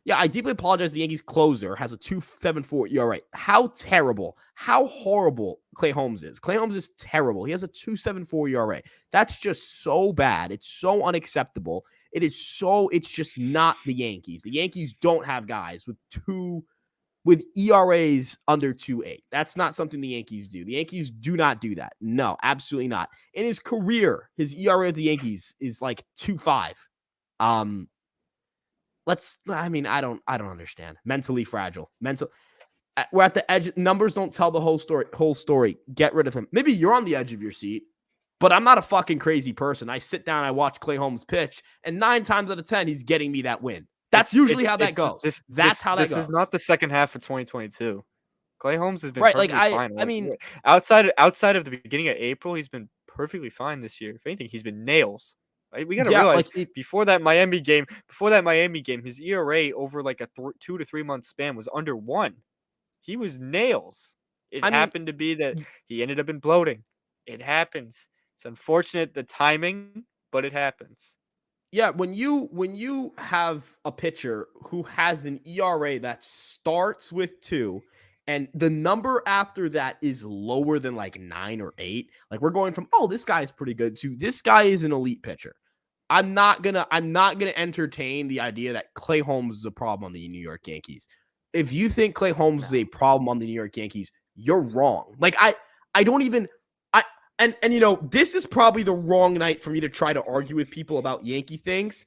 Yeah, I deeply apologize. The Yankees closer has a 2.74 ERA. How terrible, how horrible Clay Holmes is. Clay Holmes is terrible. He has a 2.74 ERA. That's just so bad. It's so unacceptable. It's just not the Yankees. The Yankees don't have guys with ERAs under 2.8. That's not something the Yankees do. The Yankees do not do that. No, absolutely not. In his career, his ERA at the Yankees is like 2.5. I don't understand. Mentally fragile. We're at the edge. Numbers don't tell the whole story. Get rid of him. Maybe you're on the edge of your seat, but I'm not a fucking crazy person. I sit down, I watch Clay Holmes pitch, and 9 times out of 10, he's getting me that win. That's usually how that goes. That's how that goes. This is not the second half of 2022. Clay Holmes has been right. Like perfectly fine. I mean, outside of the beginning of April, he's been perfectly fine this year. If anything, he's been nails. Right? We got to realize before that Miami game, his ERA over like a 2 to 3 month span was under 1. He was nails. It happened to be that he ended up in bloating. It happens. It's unfortunate the timing, but it happens. Yeah, when you have a pitcher who has an ERA that starts with 2 and the number after that is lower than like 9 or 8, like we're going from, oh, this guy's pretty good to this guy is an elite pitcher. I'm not gonna entertain the idea that Clay Holmes is a problem on the New York Yankees. If you think Clay Holmes is a problem on the New York Yankees, you're wrong. Like I don't even and you know, this is probably the wrong night for me to try to argue with people about Yankee things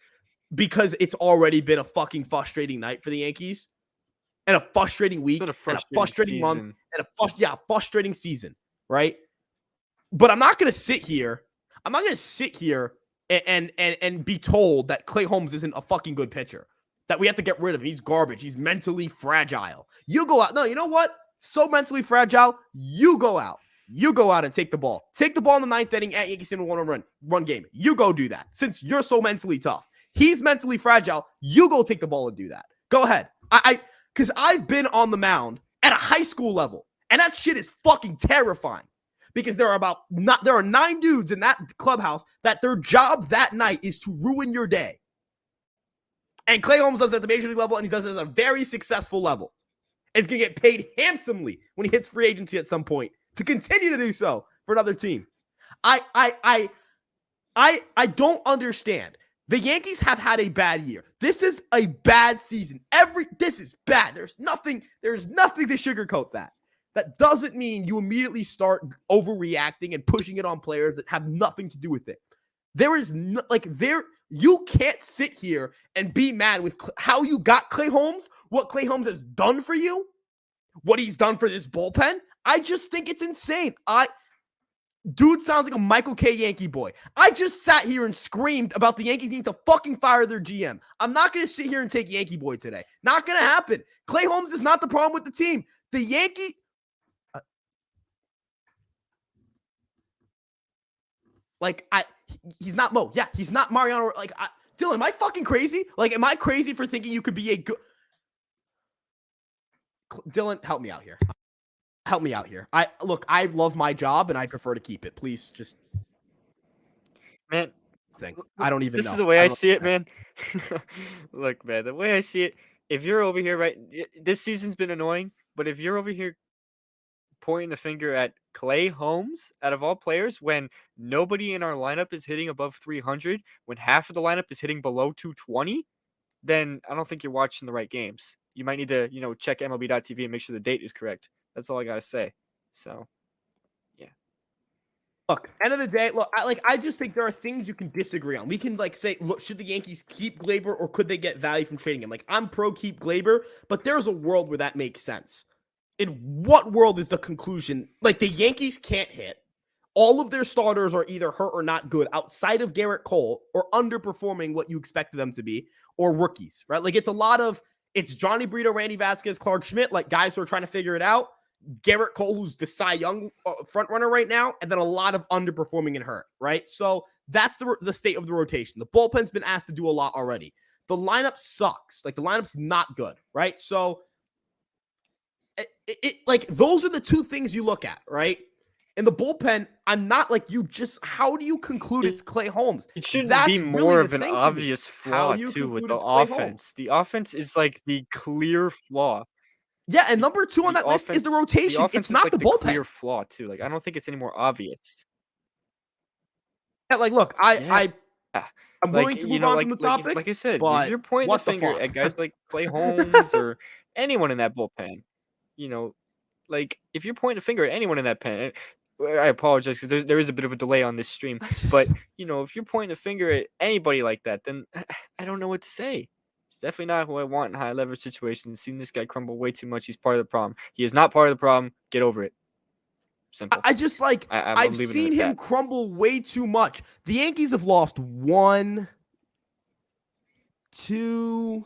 because it's already been a fucking frustrating night for the Yankees and a frustrating week and a frustrating month and a frustrating season, right? But I'm not going to sit here. I'm not going to sit here and be told that Clay Holmes isn't a fucking good pitcher. That we have to get rid of him. He's garbage. He's mentally fragile. You go out. No, you know what? So mentally fragile, you go out. You go out and take the ball. Take the ball in the 9th inning at Yankee Stadium run game. You go do that. Since you're so mentally tough. He's mentally fragile. You go take the ball and do that. Go ahead. Because I've been on the mound at a high school level, and that shit is fucking terrifying. Because there are 9 dudes in that clubhouse that their job that night is to ruin your day. And Clay Holmes does it at the major league level, and he does it at a very successful level. Is going to get paid handsomely when he hits free agency at some point to continue to do so for another team. I don't understand. The Yankees have had a bad year. This is a bad season. This is bad. There's nothing to sugarcoat that. That doesn't mean you immediately start overreacting and pushing it on players that have nothing to do with it. You can't sit here and be mad with how you got Clay Holmes, what Clay Holmes has done for you, what he's done for this bullpen. I just think it's insane. Dude sounds like a Michael K. Yankee boy. I just sat here and screamed about the Yankees need to fucking fire their GM. I'm not going to sit here and take Yankee boy today. Not going to happen. Clay Holmes is not the problem with the team. The Yankee... he's not Mo. Yeah, he's not Mariano. Dylan, am I fucking crazy? Like, am I crazy for thinking you could be a good... Dylan, help me out here. I love my job and I prefer to keep it. Please just... Man, I don't even know. This is the way I see it, man. Look, man, the way I see it, if you're over here, right, this season's been annoying, but if you're over here pointing the finger at Clay Holmes out of all players when nobody in our lineup is hitting above 300, when half of the lineup is hitting below 220, then I don't think you're watching the right games. You might need to, check MLB.tv and make sure the date is correct. That's all I got to say. So, yeah. Look, end of the day, look, I just think there are things you can disagree on. We can say, look, should the Yankees keep Glaber or could they get value from trading him? Like, I'm pro keep Glaber, but there's a world where that makes sense. In what world is the conclusion? Like, the Yankees can't hit. All of their starters are either hurt or not good outside of Garrett Cole, or underperforming what you expected them to be, or rookies, right? Like, it's Johnny Brito, Randy Vasquez, Clark Schmidt, like guys who are trying to figure it out. Garrett Cole, who's the Cy Young front runner right now, and then a lot of underperforming and hurt, right? So that's the state of the rotation. The bullpen's been asked to do a lot already. The lineup sucks. Like, the lineup's not good, right? So like, those are the two things you look at, right? In the bullpen, I'm not like you. Just how do you conclude it's Clay Holmes? It shouldn't That's be really more the of an thing for me. obvious How flaw do you too with conclude the it's Clay Holmes? offense. The offense is like the clear flaw. Yeah, and number two on The that list is the The rotation. offense It's is not like the the bullpen. clear flaw too. Like, I don't think it's any more obvious. Yeah, like, look, Yeah. I'm willing to move on from the topic. Like I said, if but you're pointing the what the finger fuck? at guys like Clay Holmes or anyone in that bullpen, like, if you're pointing a finger at anyone in that pen, I apologize because there is a bit of a delay on this stream. But if you're pointing a finger at anybody like that, then I don't know what to say. It's definitely not who I want in high leverage situations. Seen this guy crumble way too much. He's part of the problem. He is not part of the problem. Get over it. Simple. I just like I've seen him crumble way too much. The Yankees have lost 1, 2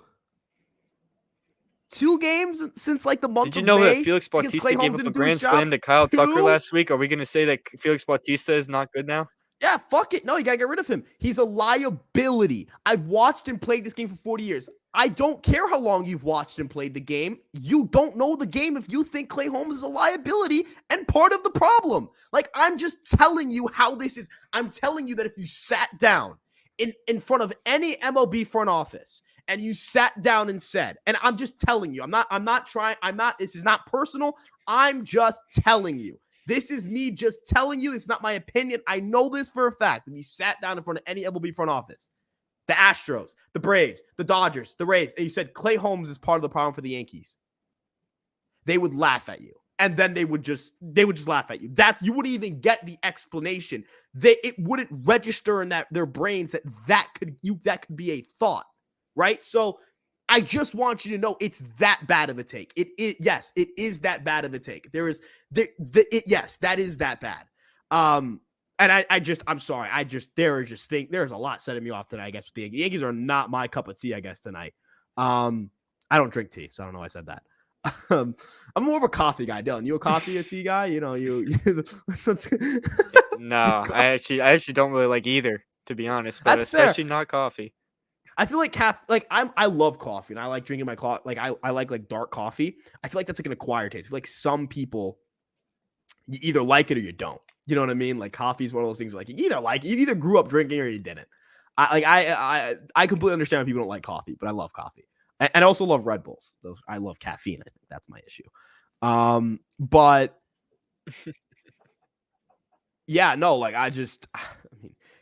games since like the month of May. Did you know that Felix Bautista gave up a grand slam to Kyle Tucker last week? Are we going to say that Felix Bautista is not good now? Yeah, fuck it. No, you got to get rid of him. He's a liability. I've watched him play this game for 40 years. I don't care how long you've watched him play the game. You don't know the game if you think Clay Holmes is a liability and part of the problem. Like, I'm just telling you how this is. I'm telling you that if you sat down in front of any MLB front office and you sat down and said, and I'm just telling you, this is not personal. I'm just telling you. This is me just telling you. It's not my opinion. I know this for a fact. If you sat down in front of any MLB front office, the Astros, the Braves, the Dodgers, the Rays, and you said Clay Holmes is part of the problem for the Yankees, they would laugh at you. And then they would just laugh at you. You wouldn't even get the explanation. It wouldn't register in their brains that could be a thought, right? So I just want you to know it's that bad of a take. Yes, it is that bad of a take. Yes, that is that bad. And I'm sorry. There's a lot setting me off tonight, I guess, with the Yankees. Yankees are not my cup of tea, I guess, tonight. I don't drink tea, so I don't know why I said that. I'm more of a coffee guy, Dylan. You a coffee or tea guy? You No, I actually don't really like either, to be honest, but That's especially fair. not coffee. I feel like I love coffee and I like drinking my coffee. Like I like dark coffee. I feel like that's like an acquired taste. I feel like some people, you either like it or you don't. You know what I mean? Like, coffee is one of those things like you either grew up drinking or you didn't. I completely understand why people don't like coffee, but I love coffee. And I also love Red Bulls. I love caffeine. I think that's my issue. But yeah, no, like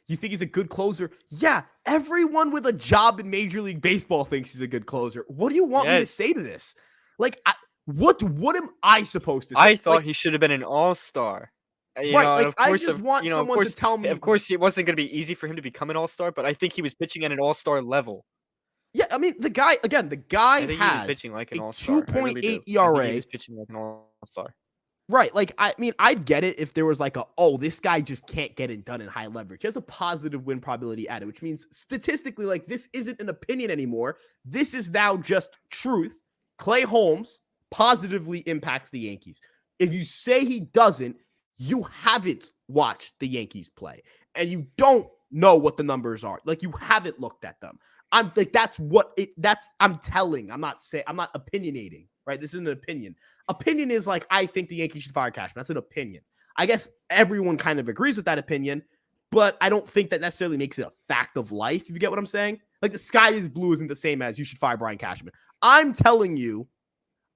you think he's a good closer? Yeah, everyone with a job in Major League Baseball thinks he's a good closer. What do you want me to say to this? Like, what am I supposed to say? I thought he should have been an all-star. Right, I just want someone to tell me. Of course, it wasn't going to be easy for him to become an all-star, but I think he was pitching at an all-star level. Yeah, I mean, the guy I think he was has pitching like an a all-star. 2.8 He ERA. was pitching like an all-star. Right, like, I mean, I'd get it if there was like this guy just can't get it done in high leverage. He has a positive win probability added, which means statistically, like, this isn't an opinion anymore. This is now just truth. Clay Holmes positively impacts the Yankees. If you say he doesn't, you haven't watched the Yankees play, and you don't know what the numbers are. Like, you haven't looked at them. I'm like, I'm telling. I'm not opinionating, right? This isn't an opinion. Opinion is like, I think the Yankees should fire Cashman. That's an opinion. I guess everyone kind of agrees with that opinion, but I don't think that necessarily makes it a fact of life, if you get what I'm saying. Like, the sky is blue isn't the same as you should fire Brian Cashman. I'm telling you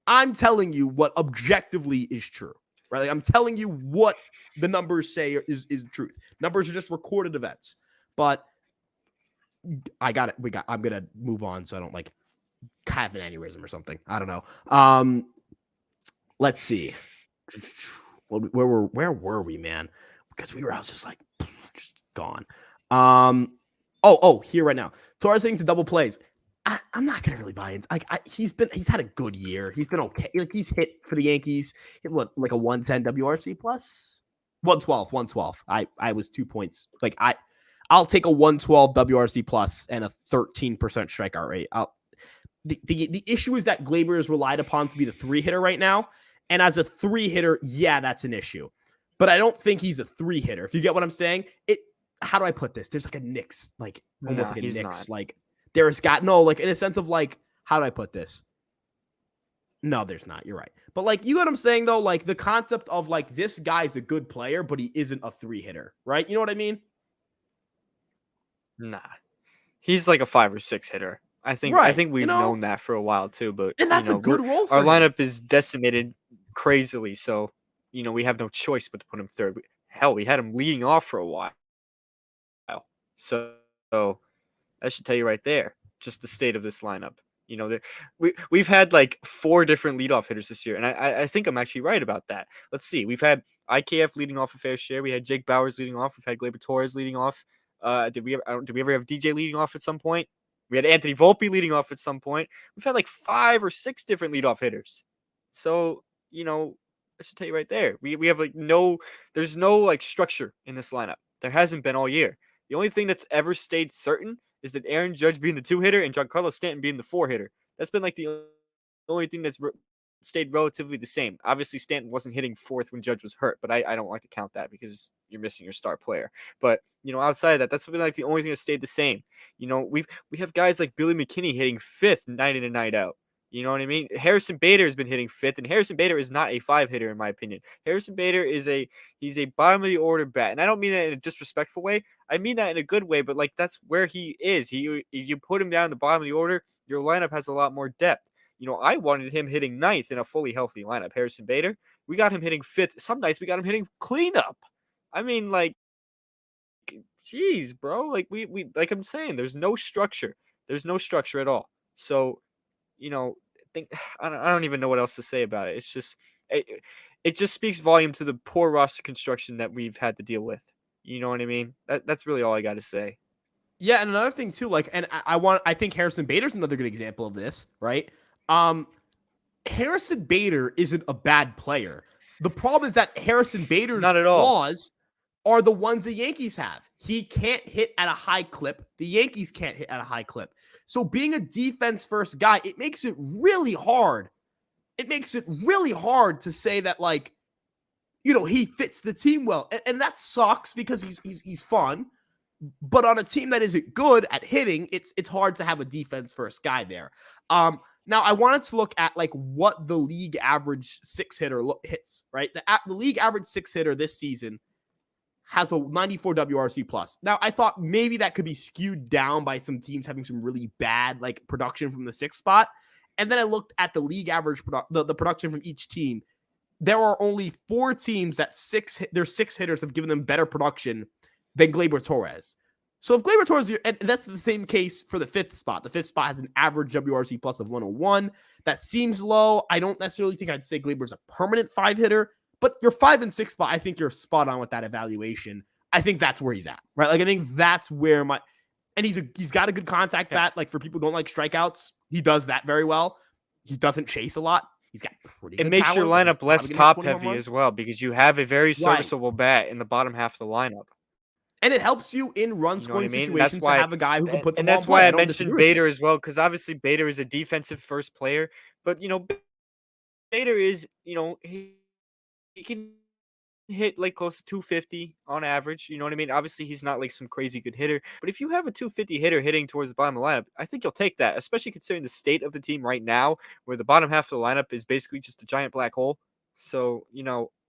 what objectively is true. right? Like I'm telling you what the numbers say is the truth. Numbers are just recorded events. But I got it. I'm gonna move on so I don't like have an aneurysm or something. I don't know. Let's see. Where were we, man? Because I was just like just gone. Here right now. Torres hitting to double plays. I'm not gonna really buy it. He's had a good year. He's been okay. Like he's hit for the Yankees. Hit what, like a 110 WRC plus? 112. I was 2 points. I'll take a 112 WRC plus and a 13% strikeout rate. The issue is that Gleyber is relied upon to be the 3-hitter right now. And as a 3-hitter, yeah, that's an issue. But I don't think he's a 3-hitter. If you get what I'm saying, how do I put this? There's like a Knicks, like almost like a Knicks, not. like there's got no, like in a sense of like, how do I put this? No, there's not. You're right. But like, you know what I'm saying though? Like the concept of like, this guy's a good player, but he isn't a 3-hitter, right? You know what I mean? Nah. He's like a 5 or 6 hitter. I think we've known that for a while too, but and that's a good role for our him. lineup is decimated crazily, so we have no choice but to put him third. Hell, we had him leading off for a while. So that should tell you right there just the state of this lineup. We've had like 4 different leadoff hitters this year, and I think I'm actually right about that. Let's see. We've had IKF leading off a fair share. We had Jake Bauers leading off. We've had Gleyber Torres leading off. Did we ever have DJ leading off at some point? We had Anthony Volpe leading off at some point. We've had like 5 or 6 different leadoff hitters. So, I should tell you right there. We have like there's no like structure in this lineup. There hasn't been all year. The only thing that's ever stayed certain is that Aaron Judge being the 2-hitter and Giancarlo Stanton being the 4-hitter. That's been like the only thing that's stayed relatively the same. Obviously, Stanton wasn't hitting 4th when Judge was hurt, but I don't like to count that because you're missing your star player. But outside of that, that's been like the only thing that stayed the same. We have guys like Billy McKinney hitting 5th night in and night out. You know what I mean? Harrison Bader has been hitting 5th, and Harrison Bader is not a 5-hitter in my opinion. Harrison Bader he's a bottom of the order bat, and I don't mean that in a disrespectful way. I mean that in a good way, but like that's where he is. You put him down in the bottom of the order, your lineup has a lot more depth. I wanted him hitting 9th in a fully healthy lineup. Harrison Bader, we got him hitting 5th. Some nights we got him hitting cleanup. I mean, like, geez, bro. Like like I'm saying, there's no structure. There's no structure at all. So, I don't even know what else to say about it. It's just it just speaks volume to the poor roster construction that we've had to deal with. You know what I mean? That's really all I got to say. Yeah, and another thing too, like, and I think Harrison Bader's another good example of this, right? Harrison Bader isn't a bad player. The problem is that Harrison Bader's Not at all. flaws are the ones the Yankees have. He can't hit at a high clip. The Yankees can't hit at a high clip. So being a defense first guy, it makes it really hard. It makes it really hard to say that, like, he fits the team well. And that sucks because he's fun. But on a team that isn't good at hitting, it's hard to have a defense first guy there. Now I wanted to look at like what the league average 6-hitter hits, right? The league average 6-hitter this season has a 94 WRC plus. Now I thought maybe that could be skewed down by some teams having some really bad like production from the 6th spot. And then I looked at the league average, the production from each team. There are only 4 teams that their 6 hitters have given them better production than Gleyber Torres. So if Gleyber Torres, and that's the same case for the 5th spot. The 5th spot has an average WRC plus of 101. That seems low. I don't necessarily think I'd say Gleyber's a permanent 5-hitter, but your 5 and 6 spot, I think you're spot on with that evaluation. I think that's where he's at, right? Like I think that's where and he's got a good contact bat. Like for people who don't like strikeouts, he does that very well. He doesn't chase a lot. He's got pretty good It makes your power. lineup less top heavy as well because you have a very serviceable bat in the bottom half of the lineup. And it helps you in run scoring situations to have a guy who can put the ball in play. And that's why I mentioned Bader as well, because obviously Bader is a defensive first player, but Bader is, he can hit like close to 250 on average. You know what I mean? Obviously, he's not like some crazy good hitter, but if you have a 250 hitter hitting towards the bottom of the lineup, I think you'll take that, especially considering the state of the team right now, where the bottom half of the lineup is basically just a giant black hole. So,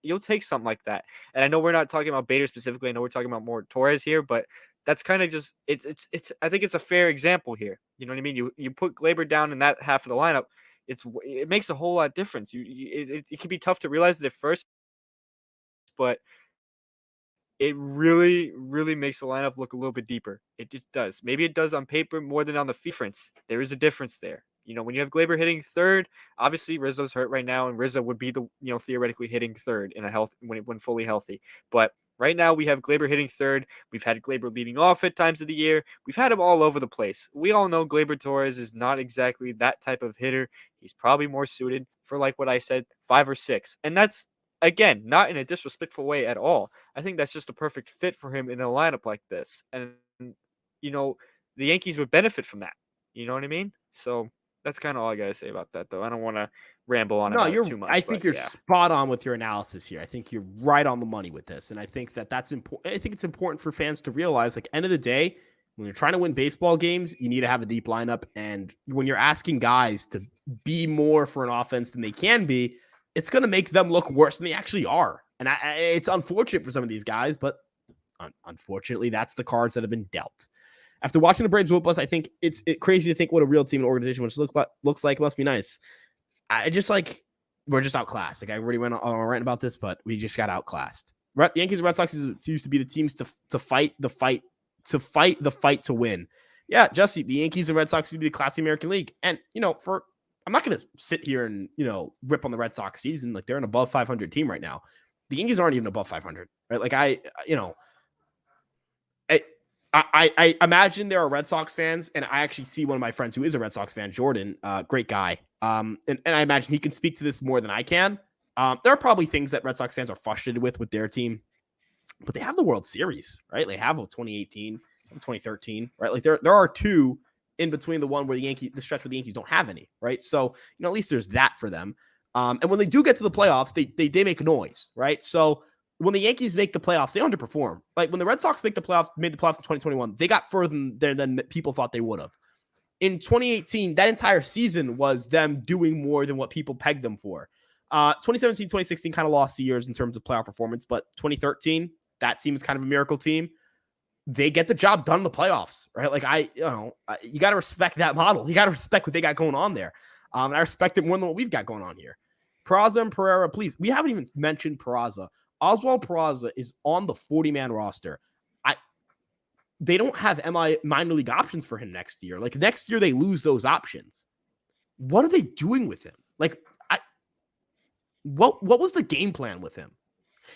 you'll take something like that. And I know we're not talking about Bader specifically. I know we're talking about more Torres here, but that's kind of just it's. I think it's a fair example here. You know what I mean? You put Gleyber down in that half of the lineup. It makes a whole lot of difference. It can be tough to realize it at first, but it really, really makes the lineup look a little bit deeper. It just does. Maybe it does on paper more than on the difference. There is a difference there. When you have Glaber hitting third, obviously Rizzo's hurt right now, and Rizzo would be the theoretically hitting third in a health when fully healthy. But right now we have Glaber hitting third. We've had Glaber leading off at times of the year. We've had him all over the place. We all know Glaber Torres is not exactly that type of hitter. He's probably more suited for, like what I said, 5 or 6, and that's again not in a disrespectful way at all. I think that's just a perfect fit for him in a lineup like this. And, you know, the Yankees would benefit from that. You know what I mean? So that's kind of all I got to say about that, though. I don't want to ramble on No, about it too I much, but think you're yeah. spot on with your analysis here. I think you're right on the money with this. And I think that's important. I think it's important for fans to realize, like, end of the day, when you're trying to win baseball games, you need to have a deep lineup. And when you're asking guys to be more for an offense than they can be, it's going to make them look worse than they actually are. And it's unfortunate for some of these guys, but unfortunately, that's the cards that have been dealt. After watching the Braves whoop us, I think it's crazy to think what a real team and organization looks like. It must be nice. I just we're just outclassed. Like, I already went on ranting about this, but we just got outclassed. The Yankees and Red Sox used to be the teams to fight the fight to win. Yeah, Jesse, the Yankees and Red Sox used to be the classy American League. And, I'm not going to sit here and, rip on the Red Sox season. Like, they're an above 500 team right now. The Yankees aren't even above 500, right? Like, I imagine there are Red Sox fans, and I actually see one of my friends who is a Red Sox fan, Jordan, great guy. And I imagine he can speak to this more than I can. There are probably things that Red Sox fans are frustrated with their team, but they have the World Series, right? They have a 2018, 2013, right? Like there are two in between the one where the stretch where the Yankees don't have any, right? So, at least there's that for them. And when they do get to the playoffs, they make noise, right? So when the Yankees make the playoffs, they underperform. Like when the Red Sox made the playoffs in 2021, they got further than people thought they would have. In 2018, that entire season was them doing more than what people pegged them for. 2017, 2016 kind of lost the years in terms of playoff performance, but 2013, that team is kind of a miracle team. They get the job done in the playoffs, right? Like you got to respect that model. You got to respect what they got going on there. And I respect it more than what we've got going on here. Peraza and Pereira, please. We haven't even mentioned Peraza. Oswald Peraza is on the 40-man roster. They don't have minor league options for him next year. Like next year, they lose those options. What are they doing with him? Like, what was the game plan with him?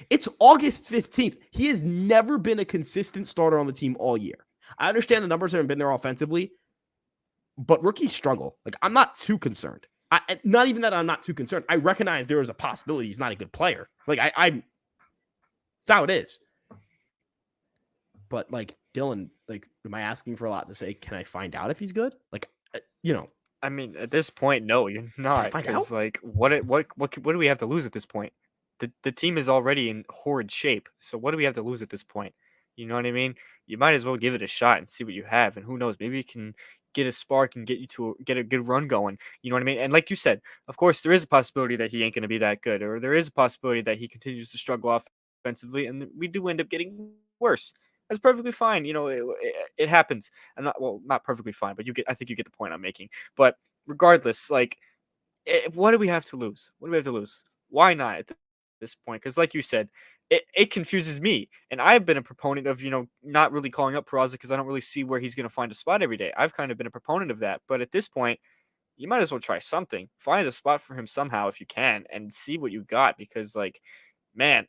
It's August 15th. He has never been a consistent starter on the team all year. I understand the numbers haven't been there offensively, but rookies struggle. Like, I'm not too concerned. Not even that I'm not too concerned. I recognize there is a possibility he's not a good player. Like, it's how it is. But, like, Dylan, like, am I asking for a lot to say, can I find out if he's good? Like, I mean, at this point, no, you're not. Because, like, what do we have to lose at this point? The team is already in horrid shape. So what do we have to lose at this point? You know what I mean? You might as well give it a shot and see what you have. And who knows, maybe you can get a spark and get a good run going. You know what I mean? And like you said, of course, there is a possibility that he ain't going to be that good, or there is a possibility that he continues to struggle offensively, and we do end up getting worse. That's perfectly fine. It happens. I'm not perfectly fine, but I think you get the point I'm making. But regardless, like, what do we have to lose? What do we have to lose? Why not at this point? Because, like you said, it confuses me, and I've been a proponent of not really calling up Peraza because I don't really see where he's going to find a spot every day. I've kind of been a proponent of that, but at this point, you might as well try something. Find a spot for him somehow if you can, and see what you got. Because, like, man,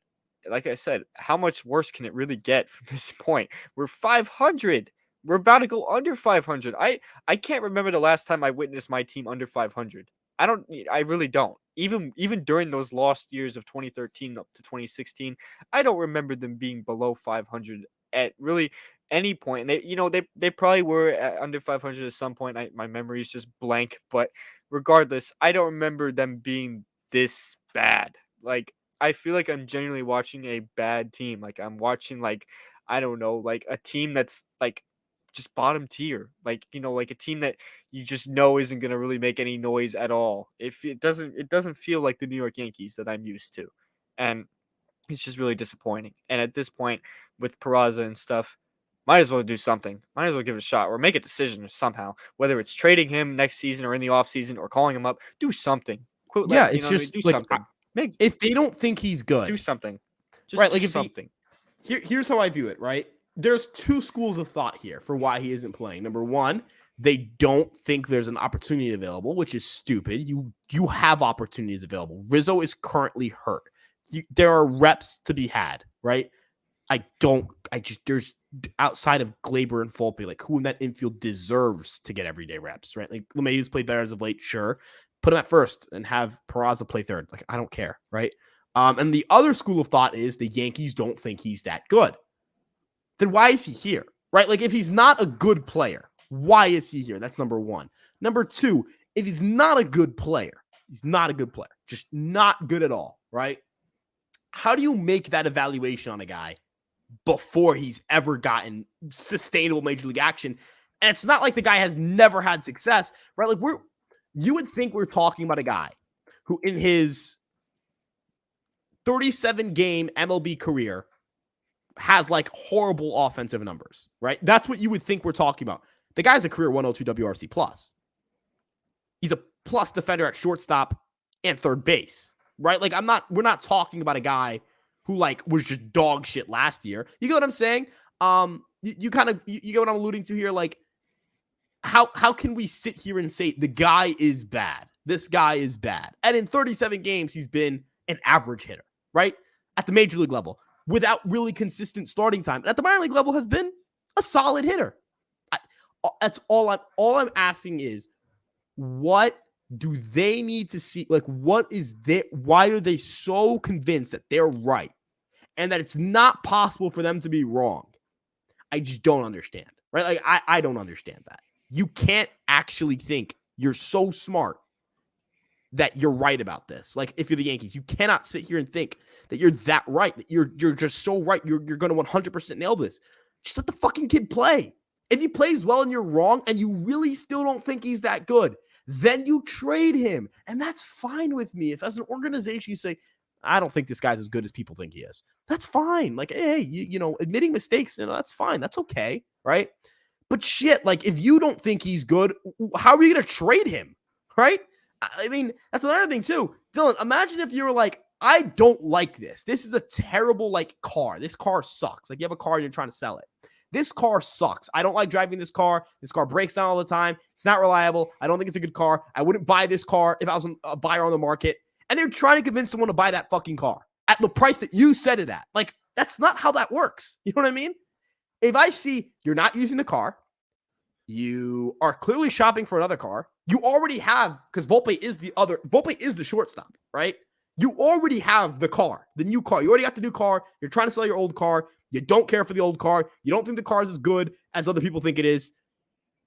like I said, how much worse can it really get from this point? We're 500. We're about to go under 500. I can't remember the last time I witnessed my team under 500. I really don't. Even during those lost years of 2013 up to 2016, I don't remember them being below 500 at really any point. And they probably were at under 500 at some point. My memory is just blank, but regardless, I don't remember them being this bad. Like, I feel like I'm genuinely watching a bad team. Like, I'm watching, like, I don't know, like a team that's like just bottom tier. Like, like a team that you just know isn't going to really make any noise at all. If it doesn't feel like the New York Yankees that I'm used to. And it's just really disappointing. And at this point with Peraza and stuff, might as well do something. Might as well give it a shot or make a decision somehow, whether it's trading him next season or in the offseason or calling him up. Do something. Quit yeah, letting, it's just do like something. if they don't think he's Do good, something. Just right? do Like something. here's how I view it, right? There's two schools of thought here for why he isn't playing. Number one, they don't think there's an opportunity available, which is stupid. You have opportunities available. Rizzo is currently hurt. There are reps to be had, right? There's outside of Glaber and Volpe, like who in that infield deserves to get everyday reps, right? Like LeMahieu's played better as of late, sure. Put him at first and have Peraza play third. Like, I don't care, right? And the other school of thought is the Yankees don't think he's that good. Then why is he here, right? Like, if he's not a good player, why is he here? That's number one. Number two, if he's not a good player, he's not a good player, just not good at all, right? How do you make that evaluation on a guy before he's ever gotten sustainable major league action? And it's not like the guy has never had success, right? Like, you would think we're talking about a guy who in his 37 game MLB career has like horrible offensive numbers, right? That's what you would think we're talking about. The guy's a career 102 WRC plus. He's a plus defender at shortstop and third base, right? Like, we're not talking about a guy who like was just dog shit last year. You get what I'm saying? You get what I'm alluding to here? Like, how can we sit here and say the guy is bad? This guy is bad. And in 37 games, he's been an average hitter, right? At the major league level, without really consistent starting time. And at the minor league level has been a solid hitter. That's all I'm asking is, what do they need to see? Like, why are they so convinced that they're right and that it's not possible for them to be wrong? I just don't understand, right? Like, I don't understand that. You can't actually think you're so smart that you're right about this. Like, if you're the Yankees, you cannot sit here and think that you're that right, that you're just so right. You're going to 100% nail this. Just let the fucking kid play. If he plays well and you're wrong and you really still don't think he's that good, then you trade him. And that's fine with me. If as an organization you say, I don't think this guy's as good as people think he is, that's fine. Like, hey, you know, admitting mistakes, that's fine. That's okay, right? But shit, like, if you don't think he's good, how are you going to trade him, right? I mean, that's another thing too. Dylan, imagine if you were like, I don't like this. This is a terrible, like, car. This car sucks. Like, you have a car and you're trying to sell it. This car sucks. I don't like driving this car. This car breaks down all the time. It's not reliable. I don't think it's a good car. I wouldn't buy this car if I was a buyer on the market. And they're trying to convince someone to buy that fucking car at the price that you set it at. Like, that's not how that works. You know what I mean? If I see you're not using the car, you are clearly shopping for another car. You already have, because Volpe is the shortstop, right? You already have the car, the new car. You already got the new car. You're trying to sell your old car. You don't care for the old car. You don't think the car is as good as other people think it is.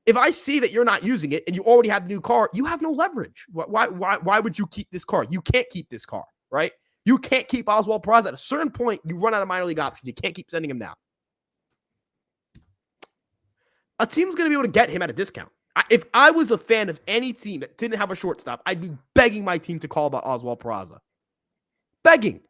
If I see that you're not using it and you already have the new car, you have no leverage. Why would you keep this car? You can't keep this car, right? You can't keep Oswald Peraza. At a certain point, you run out of minor league options. You can't keep sending him down. A team's going to be able to get him at a discount. If I was a fan of any team that didn't have a shortstop, I'd be begging my team to call about Oswald Peraza. Begging.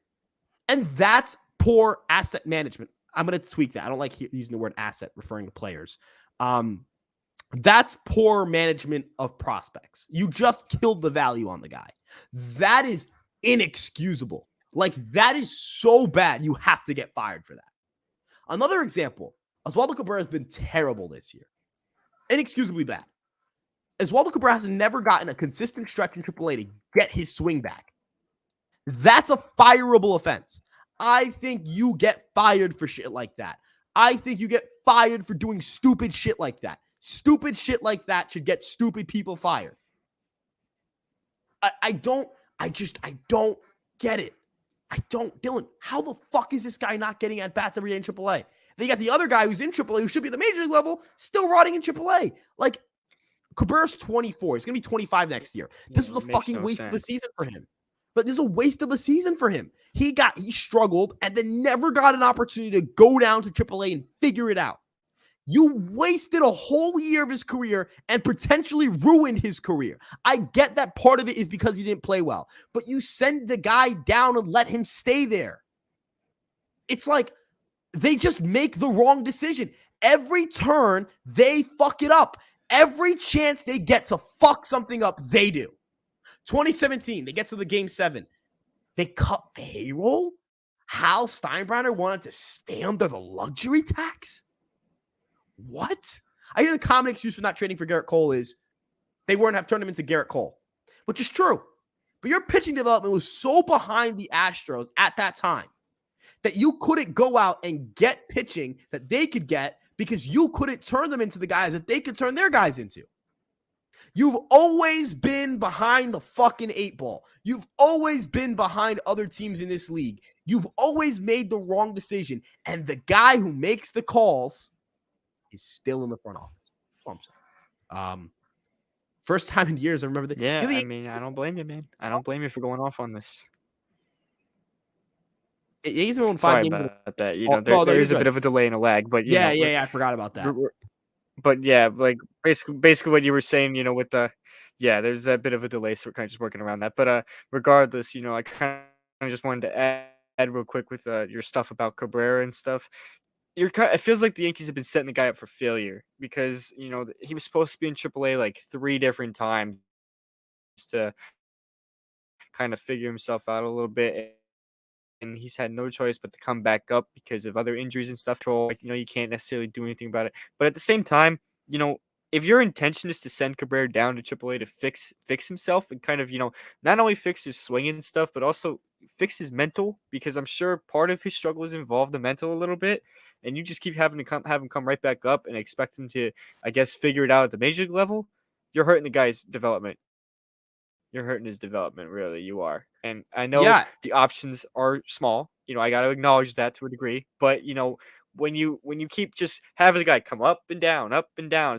And that's poor asset management. I'm going to tweak that. I don't like using the word asset referring to players. That's poor management of prospects. You just killed the value on the guy. That is inexcusable. Like, that is so bad. You have to get fired for that. Another example, Oswaldo Cabrera has been terrible this year. Inexcusably bad. Oswaldo Cabrera has never gotten a consistent stretch in AAA to get his swing back. That's a fireable offense. I think you get fired for shit like that. I think you get fired for doing stupid shit like that. Stupid shit like that should get stupid people fired. I don't get it. Dylan, how the fuck is this guy not getting at bats every day in AAA? Then you got the other guy who's in AAA who should be at the major league level, still rotting in AAA. Like, Cabrera's 24. He's going to be 25 next year. This was a fucking waste of a season for him. But this is a waste of a season for him. He struggled and then never got an opportunity to go down to AAA and figure it out. You wasted a whole year of his career and potentially ruined his career. I get that part of it is because he didn't play well, but you send the guy down and let him stay there. It's like they just make the wrong decision. Every turn, they fuck it up. Every chance they get to fuck something up, they do. 2017, they get to the game 7. They cut payroll? Hal Steinbrenner wanted to stay under the luxury tax? What? I hear the common excuse for not trading for Garrett Cole is they wouldn't have turned him into Garrett Cole, which is true. But your pitching development was so behind the Astros at that time that you couldn't go out and get pitching that they could get because you couldn't turn them into the guys that they could turn their guys into. You've always been behind the fucking 8 ball. You've always been behind other teams in this league. You've always made the wrong decision. And the guy who makes the calls is still in the front office. That's what I'm saying. First time in years, I remember that. Yeah, I mean, I don't blame you, man. I don't blame you for going off on this. He's won 5 Sorry games. about that. You Oh, know, there, no, there you're is a good. bit of a delay and a lag, but Yeah, I forgot about that. But yeah, like basically what you were saying, you know, with the there's a bit of a delay, so we're kind of just working around that. But regardless, you know, I kind of just wanted to add real quick with your stuff about Cabrera and stuff. It feels like the Yankees have been setting the guy up for failure because you know he was supposed to be in AAA like 3 different times to kind of figure himself out a little bit. And he's had no choice but to come back up because of other injuries and stuff. Like, you know, you can't necessarily do anything about it. But at the same time, you know, if your intention is to send Cabrera down to AAA to fix himself and kind of, you know, not only fix his swing and stuff, but also fix his mental, because I'm sure part of his struggle is involved the mental a little bit. And you just keep having to have him come right back up and expect him to, I guess, figure it out at the major league level. You're hurting the guy's development. You're hurting his development, really, you are. And I know Yeah. the options are small. You know, I got to acknowledge that to a degree. But you know, when you keep just having the guy come up and down,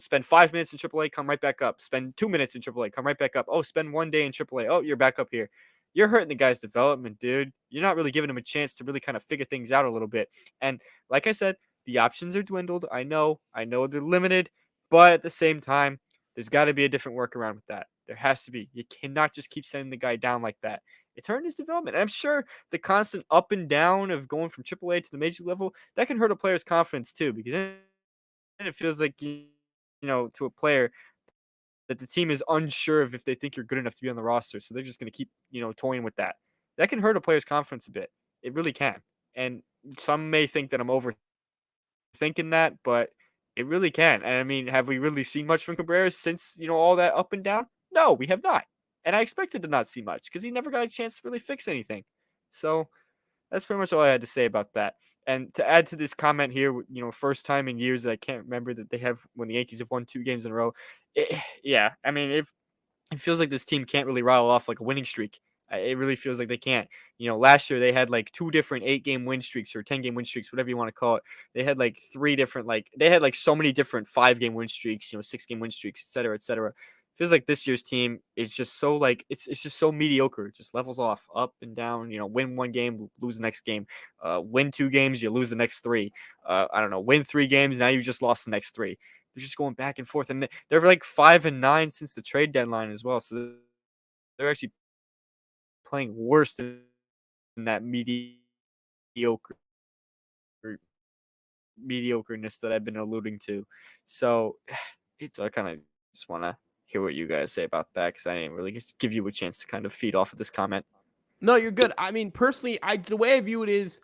spend 5 minutes in AAA, come right back up. Spend 2 minutes in AAA, come right back up. Oh, spend one day in AAA. Oh, you're back up here. You're hurting the guy's development, dude. You're not really giving him a chance to really kind of figure things out a little bit. And like I said, the options are dwindled. I know they're limited, but at the same time, there's got to be a different workaround with that. There has to be. You cannot just keep sending the guy down like that. It's hurting his development. And I'm sure the constant up and down of going from AAA to the major level, that can hurt a player's confidence too, because then it feels like you know, to a player that the team is unsure of if they think you're good enough to be on the roster. So they're just going to keep, you know, toying with that. That can hurt a player's confidence a bit. It really can. And some may think that I'm overthinking that, but it really can. And I mean, have we really seen much from Cabrera since, you know, all that up and down? No, we have not. And I expected to not see much because he never got a chance to really fix anything. So that's pretty much all I had to say about that. And to add to this comment here, you know, first time in years that I can't remember that they have when the Yankees have won 2 games in a row. Yeah, I mean, it feels like this team can't really rattle off like a winning streak. It really feels like they can't. You know, last year they had like 2 different 8-game win streaks or 10-game win streaks, whatever you want to call it. They had like 3 different, like they had like so many different 5-game win streaks, you know, 6-game win streaks, et cetera, et cetera. Feels like this year's team is just so like it's just so mediocre. It just levels off, up and down. You know, win 1 game, lose the next game. Win 2 games, you lose the next 3. I don't know, win 3 games, now you just lost the next 3. They're just going back and forth, and they're like 5-9 since the trade deadline as well. So they're actually playing worse than that mediocre mediocreness that I've been alluding to. So I kind of just want to hear what you guys say about that because I didn't really give you a chance to kind of feed off of this comment. No, you're good. I mean, personally, the way I view it is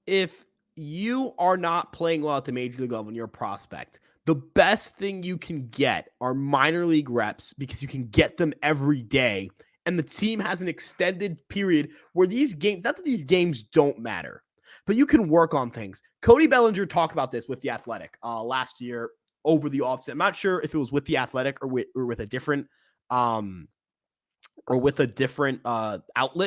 if you are not playing well at the major league level and you're a prospect, the best thing you can get are minor league reps because you can get them every day. And the team has an extended period where these games, not that these games don't matter, but you can work on things. Cody Bellinger talked about this with The Athletic last year over the offseason. I'm not sure if it was with The Athletic or with a different outlet,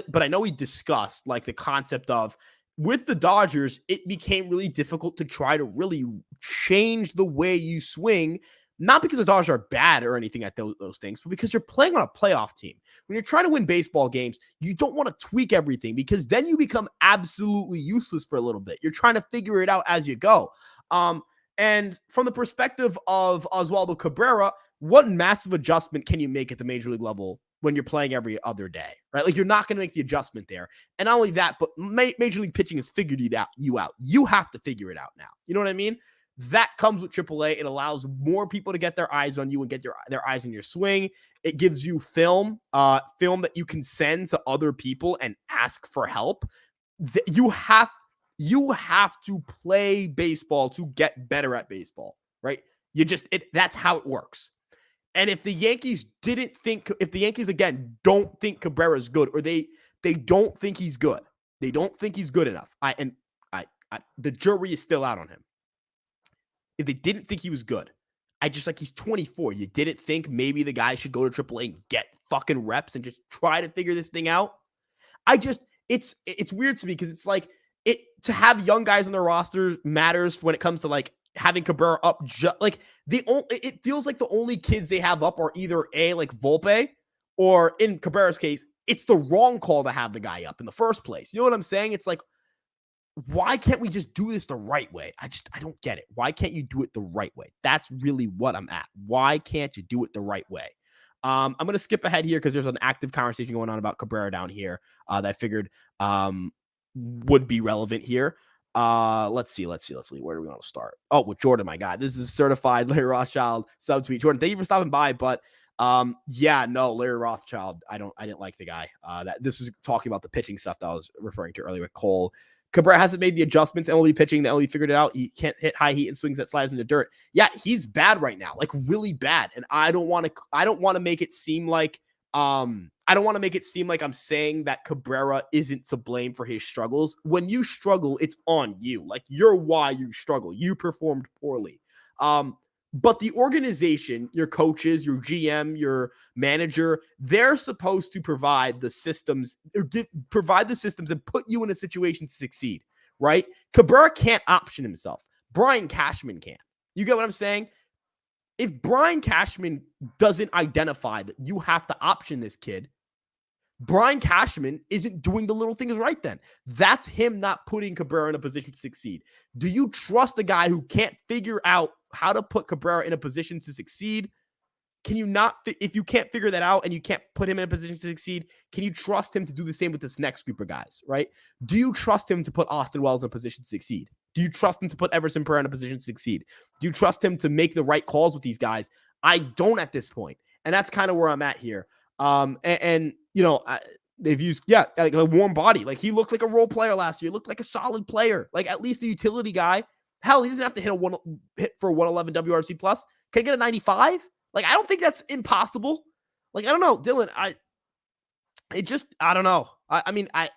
but I know he discussed like the concept of with the Dodgers, it became really difficult to try to really change the way you swing. Not because the Dodgers are bad or anything at those things, but because you're playing on a playoff team. When you're trying to win baseball games, you don't want to tweak everything because then you become absolutely useless for a little bit. You're trying to figure it out as you go. And from the perspective of Oswaldo Cabrera, what massive adjustment can you make at the major league level when you're playing every other day, right? Like you're not going to make the adjustment there. And not only that, but Major League Pitching has figured you out. You have to figure it out now. You know what I mean? That comes with AAA. It allows more people to get their eyes on you and get their eyes on your swing. It gives you film that you can send to other people and ask for help. you have to play baseball to get better at baseball, right? That's how it works. And if the Yankees again don't think Cabrera's good, or they don't think he's good, they don't think he's good enough. The jury is still out on him. If they didn't think he was good, he's 24. You didn't think maybe the guy should go to AAA and get fucking reps and just try to figure this thing out? It's weird to me because it's like to have young guys on their roster matters when it comes to like having Cabrera up. It feels like the only kids they have up are either like Volpe, or in Cabrera's case, it's the wrong call to have the guy up in the first place. You know what I'm saying? It's like, why can't we just do this the right way? I don't get it. Why can't you do it the right way? That's really what I'm at. Why can't you do it the right way? I'm going to skip ahead here because there's an active conversation going on about Cabrera down here that I figured would be relevant here. Let's see. Where do we want to start? Oh, with Jordan, my guy. This is certified Larry Rothschild subtweet. Jordan, thank you for stopping by. But Larry Rothschild, I didn't like the guy. That this was talking about the pitching stuff that I was referring to earlier with Cole. Cabrera hasn't made the adjustments. MLB pitching, the MLB figured it out. He can't hit high heat and swings that slides into dirt. Yeah, he's bad right now, like really bad. And I don't want to make it seem like I'm saying that Cabrera isn't to blame for his struggles. When you struggle, it's on you. Like, you're why you struggle. You performed poorly. But the organization, your coaches, your GM, your manager, they're supposed to provide the systems, and put you in a situation to succeed, right? Cabrera can't option himself. Brian Cashman can. You get what I'm saying? If Brian Cashman doesn't identify that you have to option this kid, Brian Cashman isn't doing the little things right then. That's him not putting Cabrera in a position to succeed. Do you trust a guy who can't figure out how to put Cabrera in a position to succeed? Can you not, if you can't figure that out and you can't put him in a position to succeed, can you trust him to do the same with this next group of guys, right? Do you trust him to put Austin Wells in a position to succeed? Do you trust him to put Everson Pereira in a position to succeed? Do you trust him to make the right calls with these guys? I don't at this point. And that's kind of where I'm at here. They've used, like a warm body. Like, he looked like a role player last year. He looked like a solid player, like at least a utility guy. Hell, he doesn't have to hit for 111 WRC plus. Can I get a 95? Like, I don't think that's impossible. Like, I don't know, Dylan. I don't know.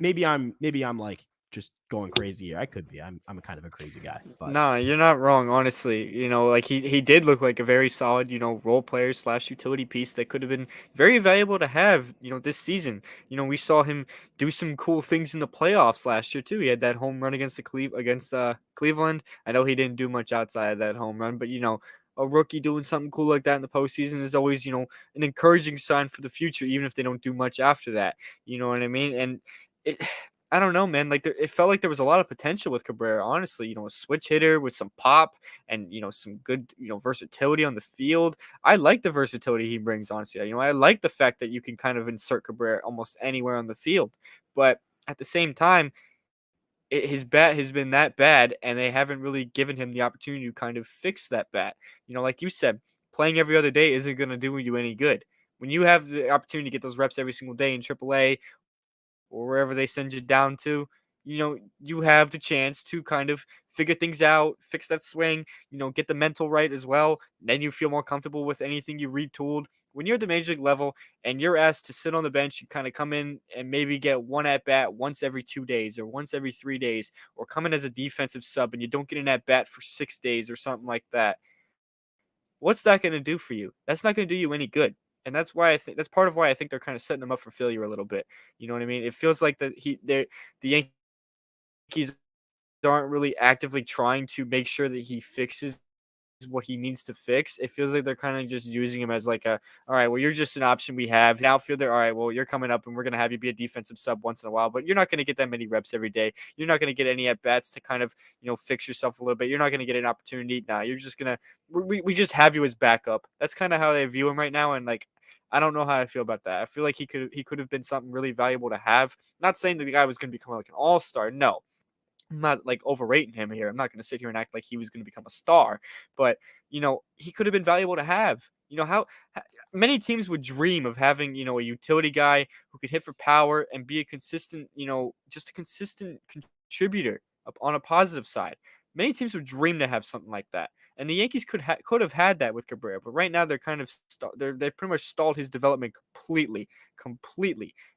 Maybe I'm like just going crazy here. I could be. I'm a kind of a crazy guy. But nah, you're not wrong, honestly. Like he did look like a very solid, role player / utility piece that could have been very valuable to have, this season. We saw him do some cool things in the playoffs last year too. He had that home run against Cleveland. I know he didn't do much outside of that home run, but a rookie doing something cool like that in the postseason is always, an encouraging sign for the future, even if they don't do much after that. You know what I mean? And I don't know, man. Like, it felt like there was a lot of potential with Cabrera, honestly. A switch hitter with some pop and, some good, versatility on the field. I like the versatility he brings, honestly. I like the fact that you can kind of insert Cabrera almost anywhere on the field. But at the same time, his bat has been that bad, and they haven't really given him the opportunity to kind of fix that bat. Like you said, playing every other day isn't going to do you any good. When you have the opportunity to get those reps every single day in AAA, or wherever they send you down to, you have the chance to kind of figure things out, fix that swing, get the mental right as well. Then you feel more comfortable with anything you retooled. When you're at the major league level and you're asked to sit on the bench, you kind of come in and maybe get one at bat once every 2 days or once every 3 days, or come in as a defensive sub and you don't get an at bat for 6 days or something like that. What's that going to do for you? That's not going to do you any good. And that's why that's part of why I think they're kind of setting him up for failure a little bit. You know what I mean? It feels like the Yankees aren't really actively trying to make sure that he fixes what he needs to fix. It feels like they're kind of just using him as like all right, well, you're just an option we have. An outfielder, all right, well, you're coming up and we're going to have you be a defensive sub once in a while, but you're not going to get that many reps every day. You're not going to get any at-bats to kind of, fix yourself a little bit. You're not going to get an opportunity. Nah, you're just going to, we just have you as backup. That's kind of how they view him right now. And like, I don't know how I feel about that. I feel like he could have been something really valuable to have. Not saying that the guy was going to become like an all-star. No, I'm not like overrating him here. I'm not going to sit here and act like he was going to become a star, but he could have been valuable to have. How many teams would dream of having, a utility guy who could hit for power and be a consistent, just a consistent contributor on a positive side. Many teams would dream to have something like that. And the Yankees could have had that with Cabrera, but right now they're kind of they pretty much stalled his development completely.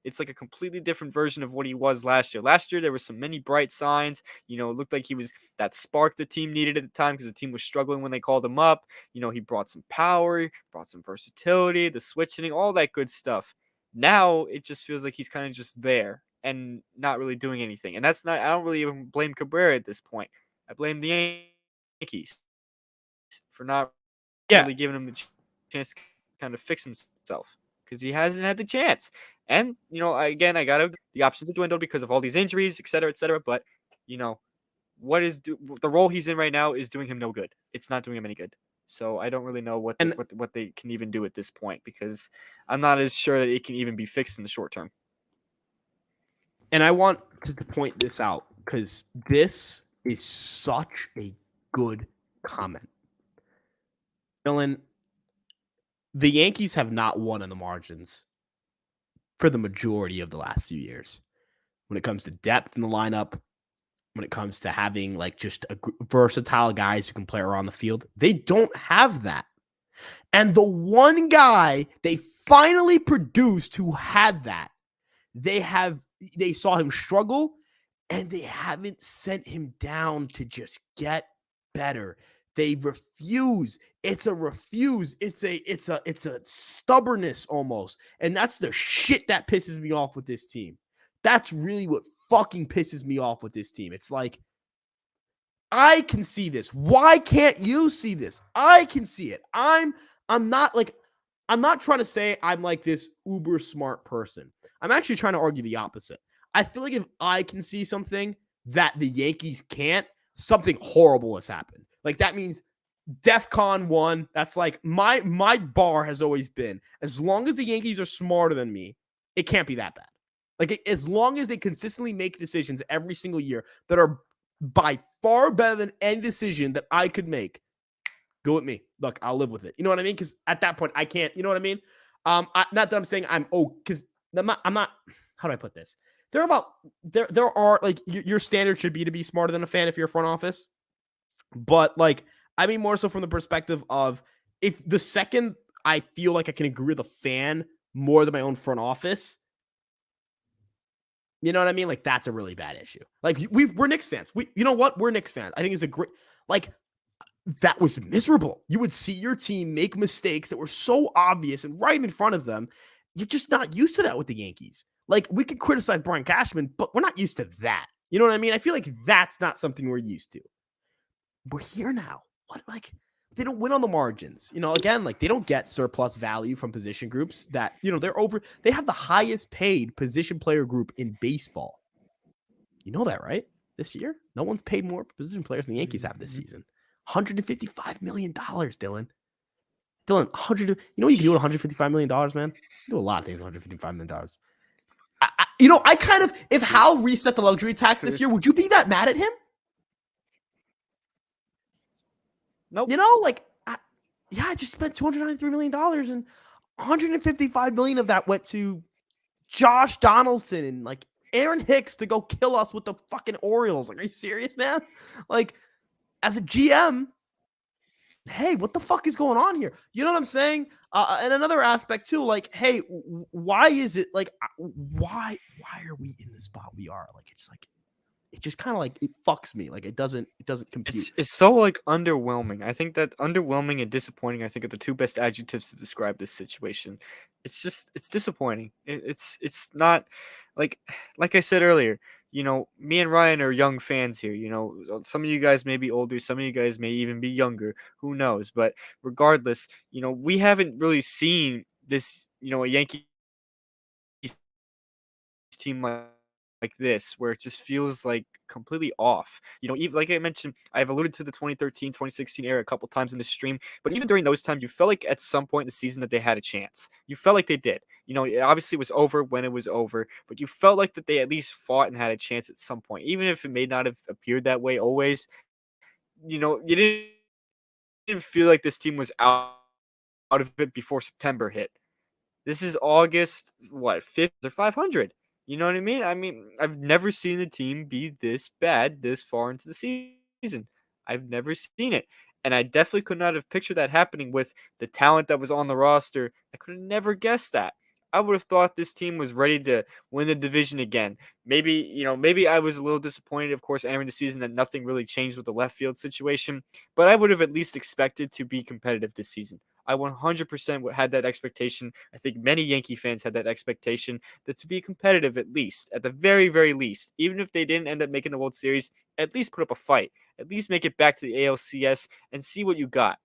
It's like a completely different version of what he was last year. Last year there were some many bright signs. It looked like he was that spark the team needed at the time because the team was struggling when they called him up. He brought some power, brought some versatility, the switch hitting, all that good stuff. Now it just feels like he's kind of just there and not really doing anything. And that's not, I don't really even blame Cabrera at this point. I blame the Yankees for not Yeah, really giving him the chance to kind of fix himself because he hasn't had the chance. And, again, I got to, the options have dwindled because of all these injuries, et cetera, et cetera. But, you know, the role he's in right now is doing him no good. It's not doing him any good. So I don't really know and what they can even do at this point because I'm not as sure that it can even be fixed in the short term. and I want to point this out because this is such a good comment. Dylan, the Yankees have not won on the margins for the majority of the last few years. When it comes to depth in the lineup, when it comes to having like just versatile guys who can play around the field, they don't have that. And the one guy they finally produced who had that, they saw him struggle and they haven't sent him down to just get better. They refuse. It's a refuse. It's a stubbornness almost. And that's the shit that pisses me off with this team. That's really what fucking pisses me off with this team. It's like, I can see this. Why can't you see this? I can see it. I'm not trying to say I'm like this uber smart person. I'm actually trying to argue the opposite. I feel like if I can see something that the Yankees can't, something horrible has happened. Like that means DEFCON 1. That's like my bar has always been, as long as the Yankees are smarter than me, it can't be that bad. Like as long as they consistently make decisions every single year that are by far better than any decision that I could make, go with me. Look, I'll live with it. You know what I mean? Because at that point, I can't. You know what I mean? Not that I'm saying because I'm not. How do I put this? There are like your standard should be to be smarter than a fan if you're a front office, but like I mean more so from the perspective of if the second I feel like I can agree with a fan more than my own front office. You know what I mean? Like that's a really bad issue. Like we're Knicks fans. You know what? We're Knicks fans. I think it's a great like that was miserable. You would see your team make mistakes that were so obvious and right in front of them. You're just not used to that with the Yankees. Like we could criticize Brian Cashman, but we're not used to that. You know what I mean? I feel like that's not something we're used to. We're here now. What like they don't win on the margins. Again, like they don't get surplus value from position groups that, they have the highest paid position player group in baseball. You know that, right? This year, no one's paid more position players than the Yankees have this season. $155 million, Dylan. Dylan, 100. You know what you can do with $155 million, man? You do a lot of things with $155 million. I kind of, if Hal reset the luxury tax this year, would you be that mad at him? Nope. I just spent $293 million and $155 million of that went to Josh Donaldson and like Aaron Hicks to go kill us with the fucking Orioles. Like, are you serious, man? Like, as a GM, hey, what the fuck is going on here? You know what I'm saying? And another aspect too, like, hey, why is it like, why are we in the spot we are? Like, it's like, it just kind of like it fucks me. Like, it doesn't compute. It's so like underwhelming. I think that underwhelming and disappointing, I think, are the two best adjectives to describe this situation. It's disappointing. It's not like I said earlier. Me and Ryan are young fans here. Some of you guys may be older, some of you guys may even be younger. Who knows? But regardless, we haven't really seen this. A Yankee team like this where it just feels like completely off. Even like I mentioned, I've alluded to the 2013, 2016 era a couple times in the stream, but even during those times, you felt like at some point in the season that they had a chance. You felt like they did. It obviously was over when it was over, but you felt like that they at least fought and had a chance at some point, even if it may not have appeared that way always. You didn't feel like this team was out out of it before September hit. This is August, what, 5th or 500. You know what I mean? I mean, I've never seen a team be this bad this far into the season. I've never seen it. And I definitely could not have pictured that happening with the talent that was on the roster. I could have never guessed that. I would have thought this team was ready to win the division again. Maybe I was a little disappointed, of course, entering the season that nothing really changed with the left field situation, but I would have at least expected to be competitive this season. I 100% had that expectation. I think many Yankee fans had that expectation that to be competitive at least, at the very, very least, even if they didn't end up making the World Series, at least put up a fight. At least make it back to the ALCS and see what you got.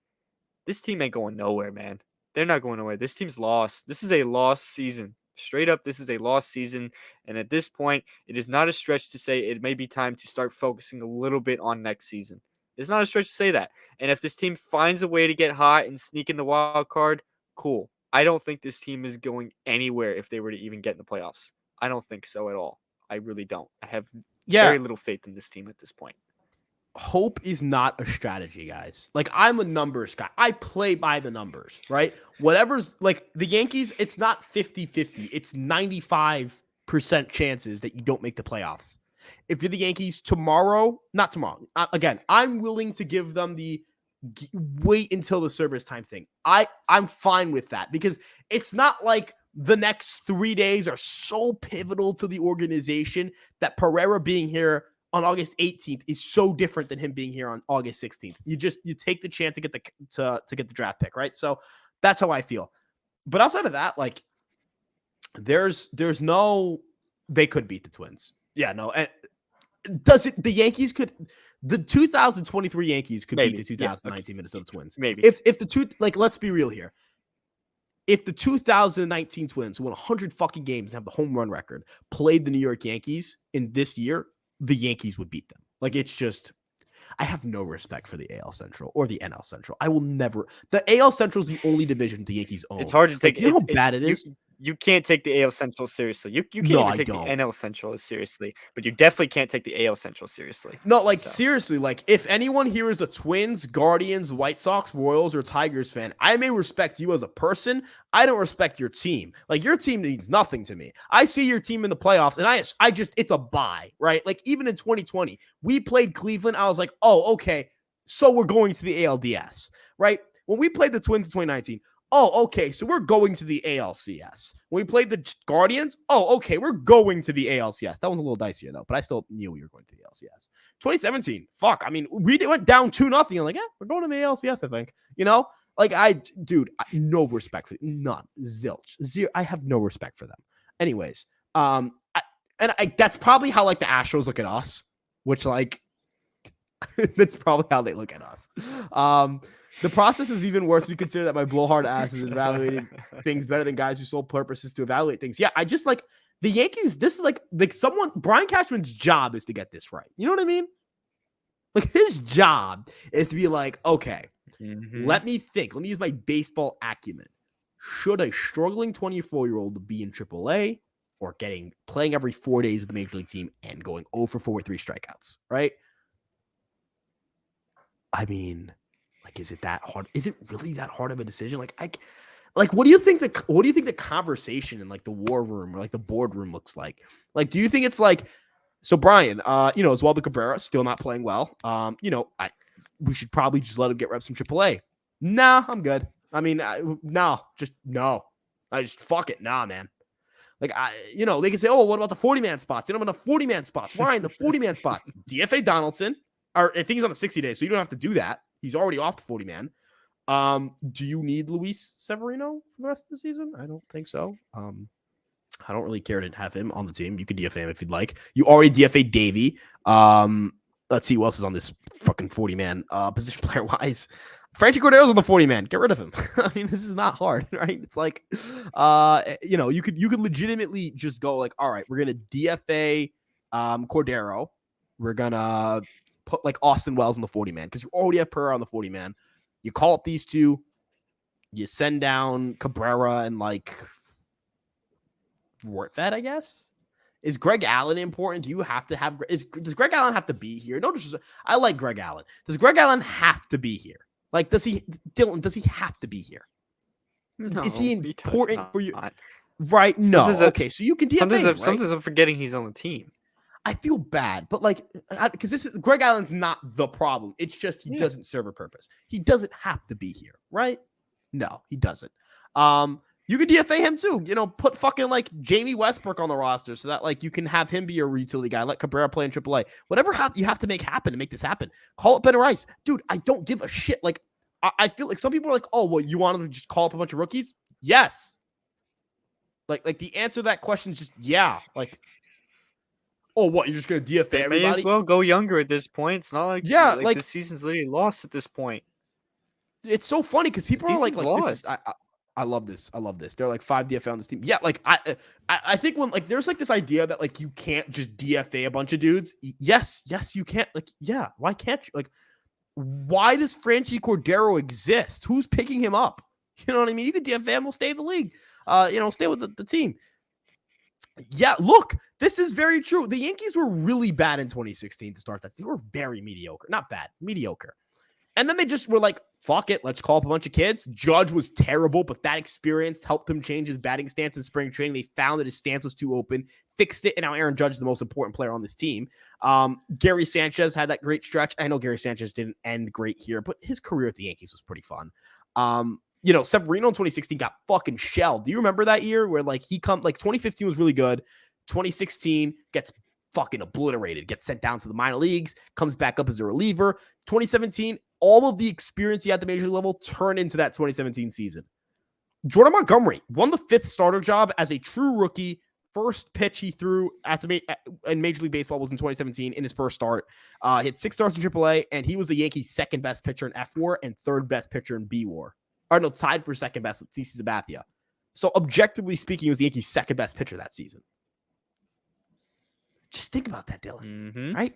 This team ain't going nowhere, man. They're not going nowhere. This team's lost. This is a lost season. Straight up, this is a lost season. And at this point, it is not a stretch to say it may be time to start focusing a little bit on next season. It's not a stretch to say that. And if this team finds a way to get hot and sneak in the wild card, cool. I don't think this team is going anywhere if they were to even get in the playoffs. I don't think so at all. I really don't. I have very little faith in this team at this point. Hope is not a strategy, guys. Like, I'm a numbers guy. I play by the numbers, right? Whatever's like the Yankees, it's not 50-50. It's 95% chances that you don't make the playoffs. If you're the Yankees not tomorrow. Again, I'm willing to give them the wait until the service time thing. I'm fine with that because it's not like the next 3 days are so pivotal to the organization that Pereira being here on August 18th is so different than him being here on August 16th. You take the chance to get the draft pick, right? So that's how I feel. But outside of that, like there's no they could beat the Twins. Yeah, no. And the 2023 Yankees could beat the 2019 Minnesota Twins. Maybe. If the two, like, let's be real here. If the 2019 Twins, who won 100 fucking games and have the home run record, played the New York Yankees in this year, the Yankees would beat them. Like, it's just, I have no respect for the AL Central or the NL Central. I will never. The AL Central is the only division the Yankees own. It's hard to take. Like, you know how bad it is? You can't take the AL Central seriously. You can't even take the NL Central seriously, but you definitely can't take the AL Central seriously. No, like seriously, like if anyone here is a Twins, Guardians, White Sox, Royals, or Tigers fan, I may respect you as a person. I don't respect your team. Like your team means nothing to me. I see your team in the playoffs, and I just it's a bye, right? Like even in 2020, we played Cleveland. I was like, oh, okay, so we're going to the ALDS, right? When we played the Twins in 2019. Oh, okay, so we're going to the ALCS. When we played the Guardians, oh, okay, we're going to the ALCS. That was a little dicier, though, but I still knew we were going to the ALCS. 2017, fuck, I mean, we went down 2-0. I'm like, yeah, we're going to the ALCS, I think. You know? Like, no respect for them. None. Zilch. Zero. I have no respect for them. Anyways, that's probably how, like, the Astros look at us, which, like, that's probably how they look at us. The process is even worse. We consider that my blowhard ass is evaluating things better than guys whose sole purpose is to evaluate things. Yeah, I just like the Yankees. This is like Brian Cashman's job is to get this right. You know what I mean? Like his job is to be like, okay, let me think. Let me use my baseball acumen. Should a struggling 24-year-old be in AAA or playing every 4 days with the major league team and going 0 for 4 with 3 strikeouts, right? I mean, like, is it that hard? Is it really that hard of a decision? Like, what do you think the conversation in like the war room or like the boardroom looks like? Like, do you think it's like, so Brian, Oswaldo Cabrera still not playing well. We should probably just let him get reps in AAA. Nah, I'm good. I mean, no. I just fuck it. Nah, man. Like, they can say, oh, what about the 40-man spots? They don't have enough 40-man spots. Ryan, the 40-man spots. DFA Donaldson. Or I think he's on the 60 days, so you don't have to do that. He's already off the 40-man. Do you need Luis Severino for the rest of the season? I don't think so. I don't really care to have him on the team. You could DFA him if you'd like. You already DFA Davey. Let's see who else is on this fucking 40-man position player-wise. Franchi Cordero's on the 40-man. Get rid of him. I mean, this is not hard, right? It's like, you could legitimately just go like, all right, we're going to DFA Cordero. We're going to put like Austin Wells on the 40-man because you already have Pereira on the 40-man. You call up these two. You send down Cabrera and like work that, I guess. Is Greg Allen important? Do you have to have? Does Greg Allen have to be here? No, I like Greg Allen. Does Greg Allen have to be here? Like, Dylan, does he have to be here? Is he No, he does important for you? not. Right? No. Sometimes that's Okay, so you can DFA him, right? sometimes I'm forgetting he's on the team. I feel bad, but like, because this is Greg Allen's not the problem. It's just he Yeah. doesn't serve a purpose. He doesn't have to be here, right? No, he doesn't. You could DFA him too. Put fucking like Jamie Westbrook on the roster so that like you can have him be your utility guy. Let Cabrera play in AAA. Whatever you have to make happen to make this happen. Call up Ben Rice, dude. I don't give a shit. Like, I feel like some people are like, oh, well, you want him to just call up a bunch of rookies? Yes. Like the answer to that question is just yeah. Like, oh, what? You're just gonna DFA They everybody? may as well go younger at this point. It's not like Yeah, the season's literally lost at this point. it's so funny because people are like season's this is lost. I love this. I love this. They're like 5 DFA on this team. Yeah, like I think when like there's like this idea that like you can't just DFA a bunch of dudes. Yes, you can't. Like, yeah, why can't you? Like, why does Franchi Cordero exist? Who's picking him up? You know what I mean? You can DFA him, we'll stay in the league. Stay with the team. Yeah, look, this is very true. The Yankees were really bad in 2016 to start that. They were very mediocre. Not bad, mediocre. And then they just were like, fuck it, let's call up a bunch of kids. Judge was terrible, but that experience helped him change his batting stance in spring training. They found that his stance was too open, fixed it, and now Aaron Judge is the most important player on this team. Gary Sanchez had that great stretch. I know Gary Sanchez didn't end great here, but his career at the Yankees was pretty fun. Severino in 2016 got fucking shelled. Do you remember that year where like 2015 was really good. 2016 gets fucking obliterated, gets sent down to the minor leagues, comes back up as a reliever. 2017, all of the experience he had at the major league level turned into that 2017 season. Jordan Montgomery won the 5th starter job as a true rookie. First pitch he threw in Major League Baseball was in 2017 in his first start. Hit 6 starts in AAA, and he was the Yankees' second best pitcher in F-WAR and third best pitcher in B-WAR. Tied for second best with CC Sabathia. So objectively speaking, he was the Yankees' second best pitcher that season. Just think about that, Dylan. Right?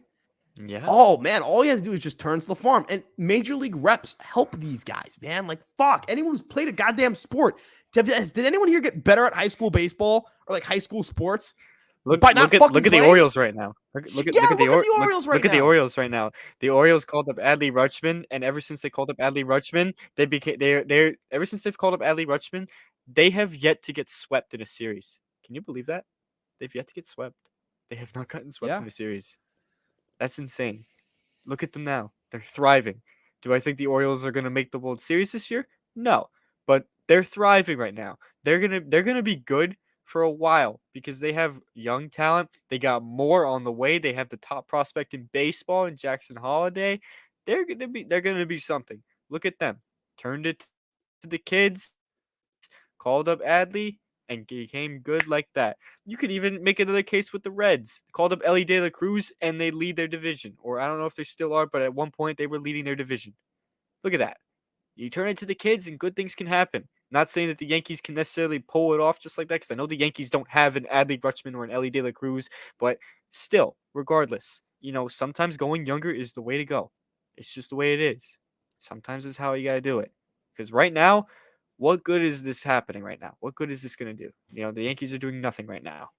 Yeah. Oh, man. All he has to do is just turn to the farm. And major league reps help these guys, man. Like, fuck. Anyone who's played a goddamn sport. Did anyone here get better at high school baseball or like high school sports? Look at the Orioles right now. Look at the Orioles right now. Look at the Orioles right now. The Orioles called up Adley Rutschman, and ever since they called up Adley Rutschman, ever since they've called up Adley Rutschman, they have yet to get swept in a series. Can you believe that? They've yet to get swept. They have not gotten swept in a series. That's insane. Look at them now. They're thriving. Do I think the Orioles are going to make the World Series this year? No. But they're thriving right now. They're gonna be good for a while because they have young talent. They got more on the way. They have the top prospect in baseball in Jackson Holiday. They're gonna be something. Look at them. Turned it to the kids, called up Adley, and became good like that. You could even make another case with the Reds. Called up Ellie De La Cruz, and they lead their division. Or I don't know if they still are, but at one point they were leading their division. Look at that. You turn it to the kids, and good things can happen. Not saying that the Yankees can necessarily pull it off just like that, because I know the Yankees don't have an Adley Rutschman or an Ellie De La Cruz, but still, regardless, sometimes going younger is the way to go. It's just the way it is. Sometimes it's how you got to do it. Because right now, what good is this happening right now? What good is this going to do? The Yankees are doing nothing right now.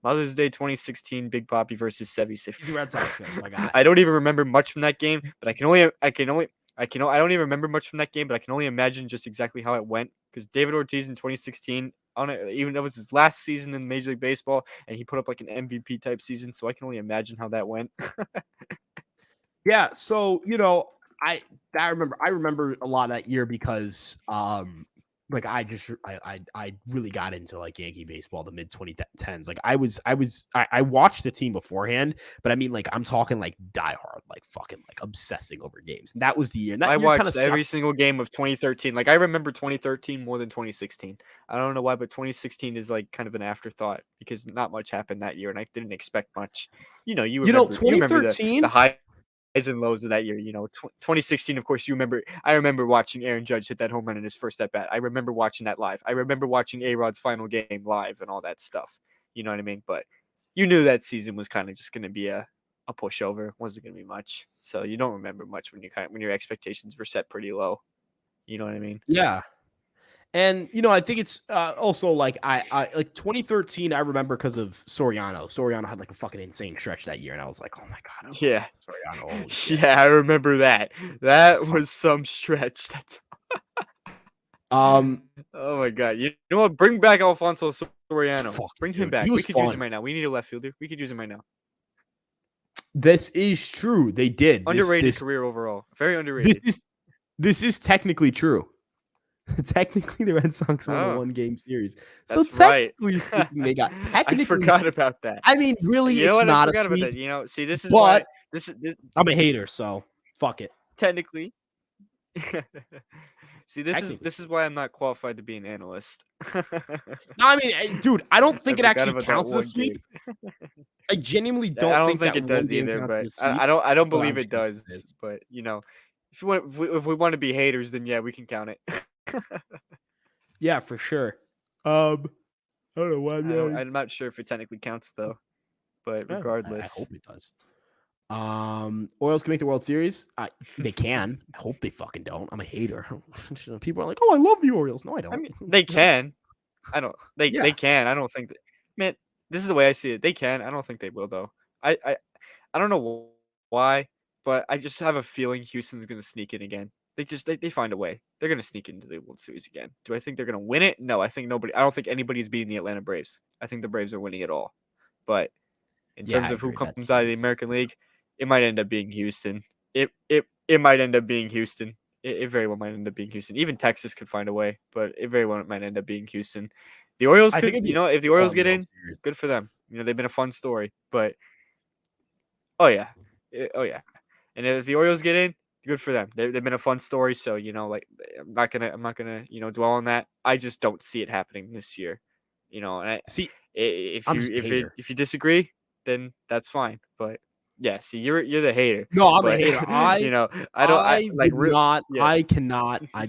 Mother's Day 2016, Big Papi versus Sevy. He's a Red Sox fan, my guy. I don't even remember much from that game, but I don't even remember much from that game, but I can only imagine just exactly how it went. Because David Ortiz in 2016, even though it was his last season in Major League Baseball, and he put up like an MVP type season, so I can only imagine how that went. Yeah, so I remember a lot of that year because like I really got into like Yankee baseball the mid 2010s. Like I watched the team beforehand, but I mean like I'm talking like diehard, like fucking like obsessing over games. And that was the year. And that I year watched every single game of 2013. Like I remember 2013 more than 2016. I don't know why, but 2016 is like kind of an afterthought because not much happened that year, and I didn't expect much. You remember 2013 the highs and lows of that year. 2016, of course, I remember watching Aaron Judge hit that home run in his first at bat. I remember watching that live. I remember watching A-Rod's final game live and all that stuff. You know what I mean? But you knew that season was kind of just going to be a pushover. It wasn't going to be much. So you don't remember much when your expectations were set pretty low. You know what I mean? Yeah. And I think it's also like I like 2013. I remember because of Soriano. Soriano had like a fucking insane stretch that year, and I was like, oh my god, yeah, Soriano. Yeah, I remember that. That was some stretch. Oh my god! You know what? Bring back Alfonso Soriano. Fuck, Bring him dude, he back. We was could use him fun. right now. We need a left fielder. We could use him right now. This is true. They did this. Underrated career overall. Very This underrated. is this is technically true. Technically, the Red Sox won a Oh, one-game series. So that's right. technically speaking, they got I technically. forgot about that. I mean, really, You know it's what? I not a forgot about sweep, that. See, this is why but this I'm a hater, so fuck it. technically. See, Technically, this is why I'm not qualified to be an analyst. no, I mean, dude, I don't I think it forgot actually about that counts as a one sweep. game. I genuinely I don't don't think think that it one does game either, counts but as a sweep, I don't but believe I'm it sure does. it is. But if we want to be haters, then yeah, we can count it. Yeah, for sure. I don't know why I'm yelling. I'm not sure if it technically counts though, but I regardless. hope it does. Orioles can make the World Series. They can. I hope they fucking don't. I'm a hater. People are like, "Oh, I love the Orioles." No, I I don't. mean, they No. can. I don't. They Yeah. can. I don't think that. Man, this is the way I see it. They can. I don't think they will though. I I, I don't know why, but I just have a feeling Houston's gonna sneak in again. They find a way. They're gonna sneak into the World Series again. Do I think they're gonna win it? No, I think nobody. I don't think anybody's beating the Atlanta Braves. I think the Braves are winning it all. But in Yeah, terms I of who agree. That comes team out of the is. American League, it might end up being Houston. It might end up being Houston. It very well might end up being Houston. Even Texas could find a way, but it very well might end up being Houston. The Orioles I think could, it'd be if the a Orioles fun get World in, Series. good for them. They've been a fun story. But oh yeah, oh yeah, and if the Orioles get in, good for them. They've been a fun story. So like I'm not gonna dwell on that. I just don't see it happening this year. And See, if I'm just a hater. if you disagree, then that's fine. But yeah, see, you're the hater. No, I'm a But hater. I don't. I like Would not. yeah. I cannot. I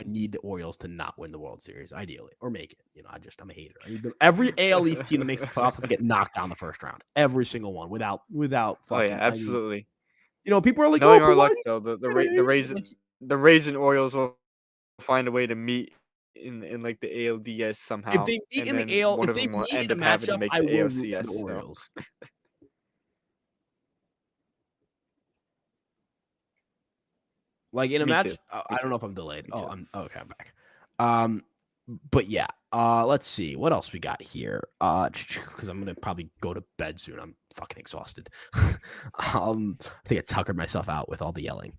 need the Orioles to not win the World Series, ideally, or make it. I'm a hater. I need every AL East team that makes the playoffs has to get knocked down the first round. Every single one, without Oh yeah, fucking. I mean, absolutely. people are like, "Oh, Knowing our but why?" luck though, Like, the Raisin Orioles will find a way to meet in like the ALDS if somehow, they meet and in the then AL, one if of they them will meet end in a up having to matchup, make I the will root for ALCS. the So Orioles. Like in a me too. match, Me I don't too. know if I'm delayed. Me Oh, too. I'm okay. I'm back. But yeah. Let's see what else we got here. Because I'm gonna probably go to bed soon. I'm fucking exhausted. I think I tuckered myself out with all the yelling.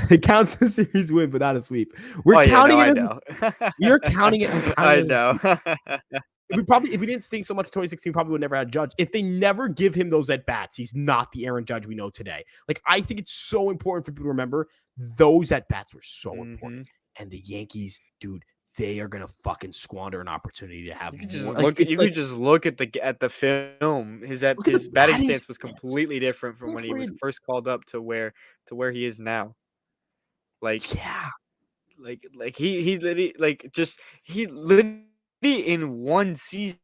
It counts as a series win, but not a sweep. We're Oh yeah, no, counting it I as know. we are counting it. I'm counting I it as a know. sweep. If we didn't stink so much in 2016, probably would never have Judge. If they never give him those at bats, he's not the Aaron Judge we know today. Like, I think it's so important for people to remember those at bats were so important. And the Yankees, dude, they are gonna fucking squander an opportunity to have You could more. just Like, look at it's like the film. look at His the batting batting stance was stance. completely It's different from when he was different. first called up to where he is now. Like Yeah. he literally in one season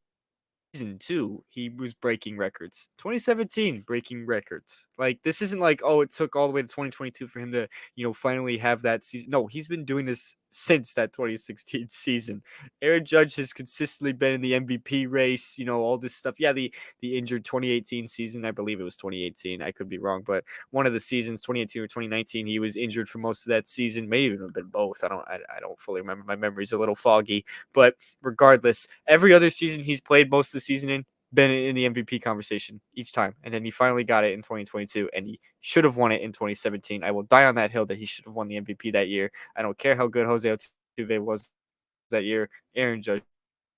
too, he was breaking records. 2017 breaking records. Like this isn't like, oh, it took all the way to 2022 for him to, finally have that season. No, he's been doing this since that 2016 season. Aaron Judge has consistently been in the MVP race, all this stuff. Yeah, the injured 2018 season, I believe it was 2018. I could be wrong, but one of the seasons, 2018 or 2019, he was injured for most of that season. Maybe even been both. I don't fully remember. My memory's a little foggy, but regardless, every other season he's played most of the season been in the MVP conversation each time. And then he finally got it in 2022, and he should have won it in 2017. I will die on that hill that he should have won the MVP that year. I don't care how good Jose Altuve was that year. Aaron Judge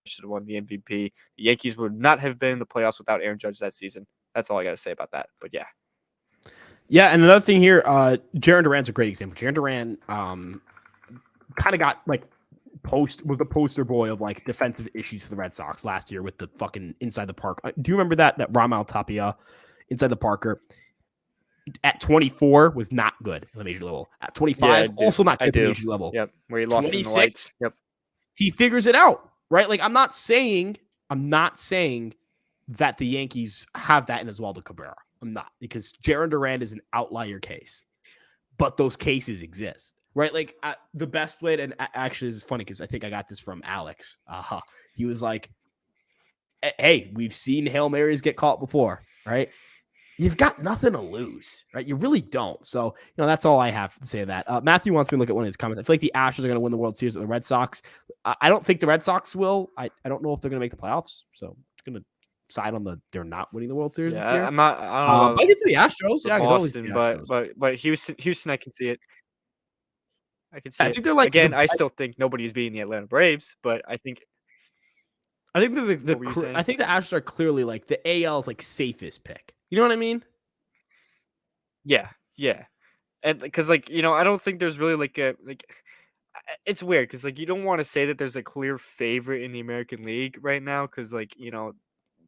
should have won the MVP. The Yankees would not have been in the playoffs without Aaron Judge that season. That's all I got to say about that. But yeah. Yeah, and another thing here, Jaron Duran's a great example. Jaron Duran kind of got like was the poster boy of like defensive issues for the Red Sox last year with the fucking inside the park. Do you remember that Ramal Tapia inside the Parker at 24 was not good at the major level. At 25, also not good at the major level. Yep, where he lost in the 26, lights. Yep, he figures it out, right? Like I'm not saying that the Yankees have that in Oswaldo Cabrera. I'm not, because Jaron Duran is an outlier case, but those cases exist. Right, like the best way to actually is funny because I think I got this from Alex. He was like, "Hey, we've seen Hail Marys get caught before, right? you've got nothing to lose, right? You really don't. So, that's all I have to say to that. Matthew wants me to look at one of his comments. I feel like the Astros are going to win the World Series with the Red Sox. I don't think the Red Sox will. I don't know if they're going to make the playoffs. So, I'm just going to side on they're not winning the World Series this year. I'm not. I don't know I about can see the Astros. for Yeah, I can totally see the Boston, Astros. but Houston, I can see it. I can see I it. think they're like Again, I still think nobody's beating the Atlanta Braves, but I think. I think What were you I saying? think the Astros are clearly like the AL's like safest pick. You know what I mean? Yeah, yeah, and because I don't think there's really it's weird because you don't want to say that there's a clear favorite in the American League right now because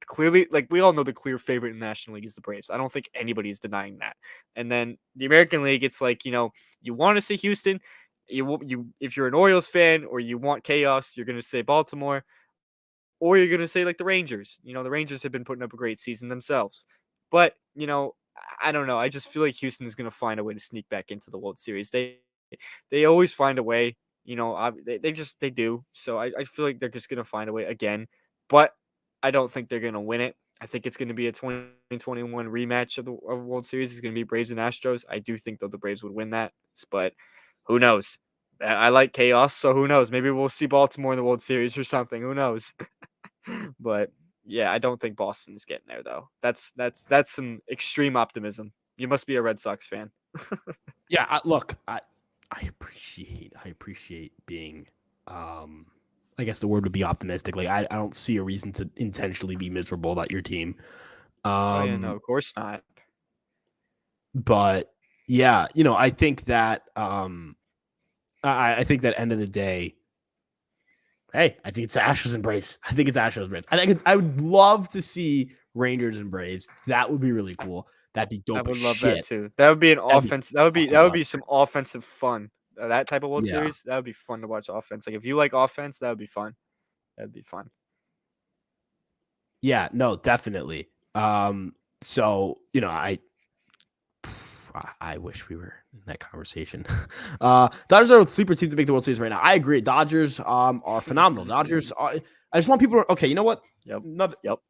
clearly we all know the clear favorite in the National League is the Braves. I don't think anybody's denying that. And then the American League, it's you want to say Houston, you if you're an Orioles fan or you want chaos, you're gonna say Baltimore, or you're gonna say the Rangers. The Rangers have been putting up a great season themselves, but I don't know. I just feel like Houston is gonna find a way to sneak back into the World Series. They always find a way. They do. So I feel like they're just gonna find a way again, but I don't think they're gonna win it. I think it's gonna be a 2021 rematch of the World Series. It's gonna be Braves and Astros. I do think though the Braves would win that, but who knows? I like chaos, so who knows? Maybe we'll see Baltimore in the World Series or something. Who knows? But yeah, I don't think Boston's getting there though. That's some extreme optimism. You must be a Red Sox fan. Yeah, look, I appreciate being I guess the word would be optimistic. Like I don't see a reason to intentionally be miserable about your team. Oh yeah, no, of course not. But yeah, I think that I think that end of the day, hey, I think it's Astros and Braves. I think it's Astros and Braves. I would love to see Rangers and Braves. That would be really cool. That'd be I dope as would love that shit. too. That would be an That'd be offense. That would be fucking love. some offensive fun. That type of World Yeah. Series, that would be fun to watch offense. If you like offense, that would be fun. That'd be fun. Yeah, no, definitely. So I wish we were in that conversation. Dodgers are a sleeper team to make the World Series right now. I agree. Dodgers are phenomenal. Dodgers are. I just want people to. Okay, you know what? Yep.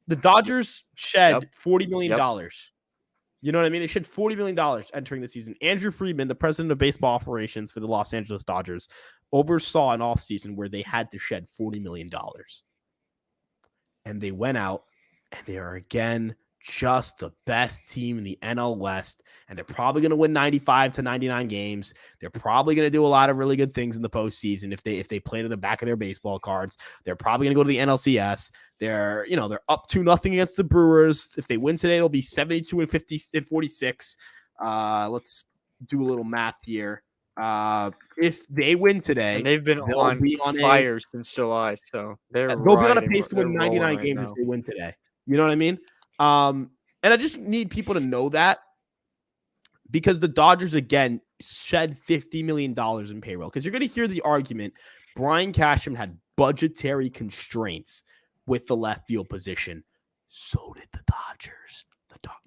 The Dodgers shed $40 million. Yep. You know what I mean? They shed $40 million entering the season. Andrew Friedman, the president of baseball operations for the Los Angeles Dodgers, oversaw an offseason where they had to shed $40 million. And they went out and they are again just the best team in the NL West. And they're probably going to win 95 to 99 games. They're probably going to do a lot of really good things in the postseason if they play to the back of their baseball cards. They're probably going to go to the NLCS. They're up 2-0 against the Brewers. If they win today, it'll be 72 and 46. Let's do a little math here. If they win today, and they've been on fire since July, so they'll be on a pace to win 99 games if they win today. You know what I mean? And I just need people to know that because the Dodgers again shed $50 million in payroll. Because you're going to hear the argument, Brian Cashman had budgetary constraints with the left field position. So did the Dodgers.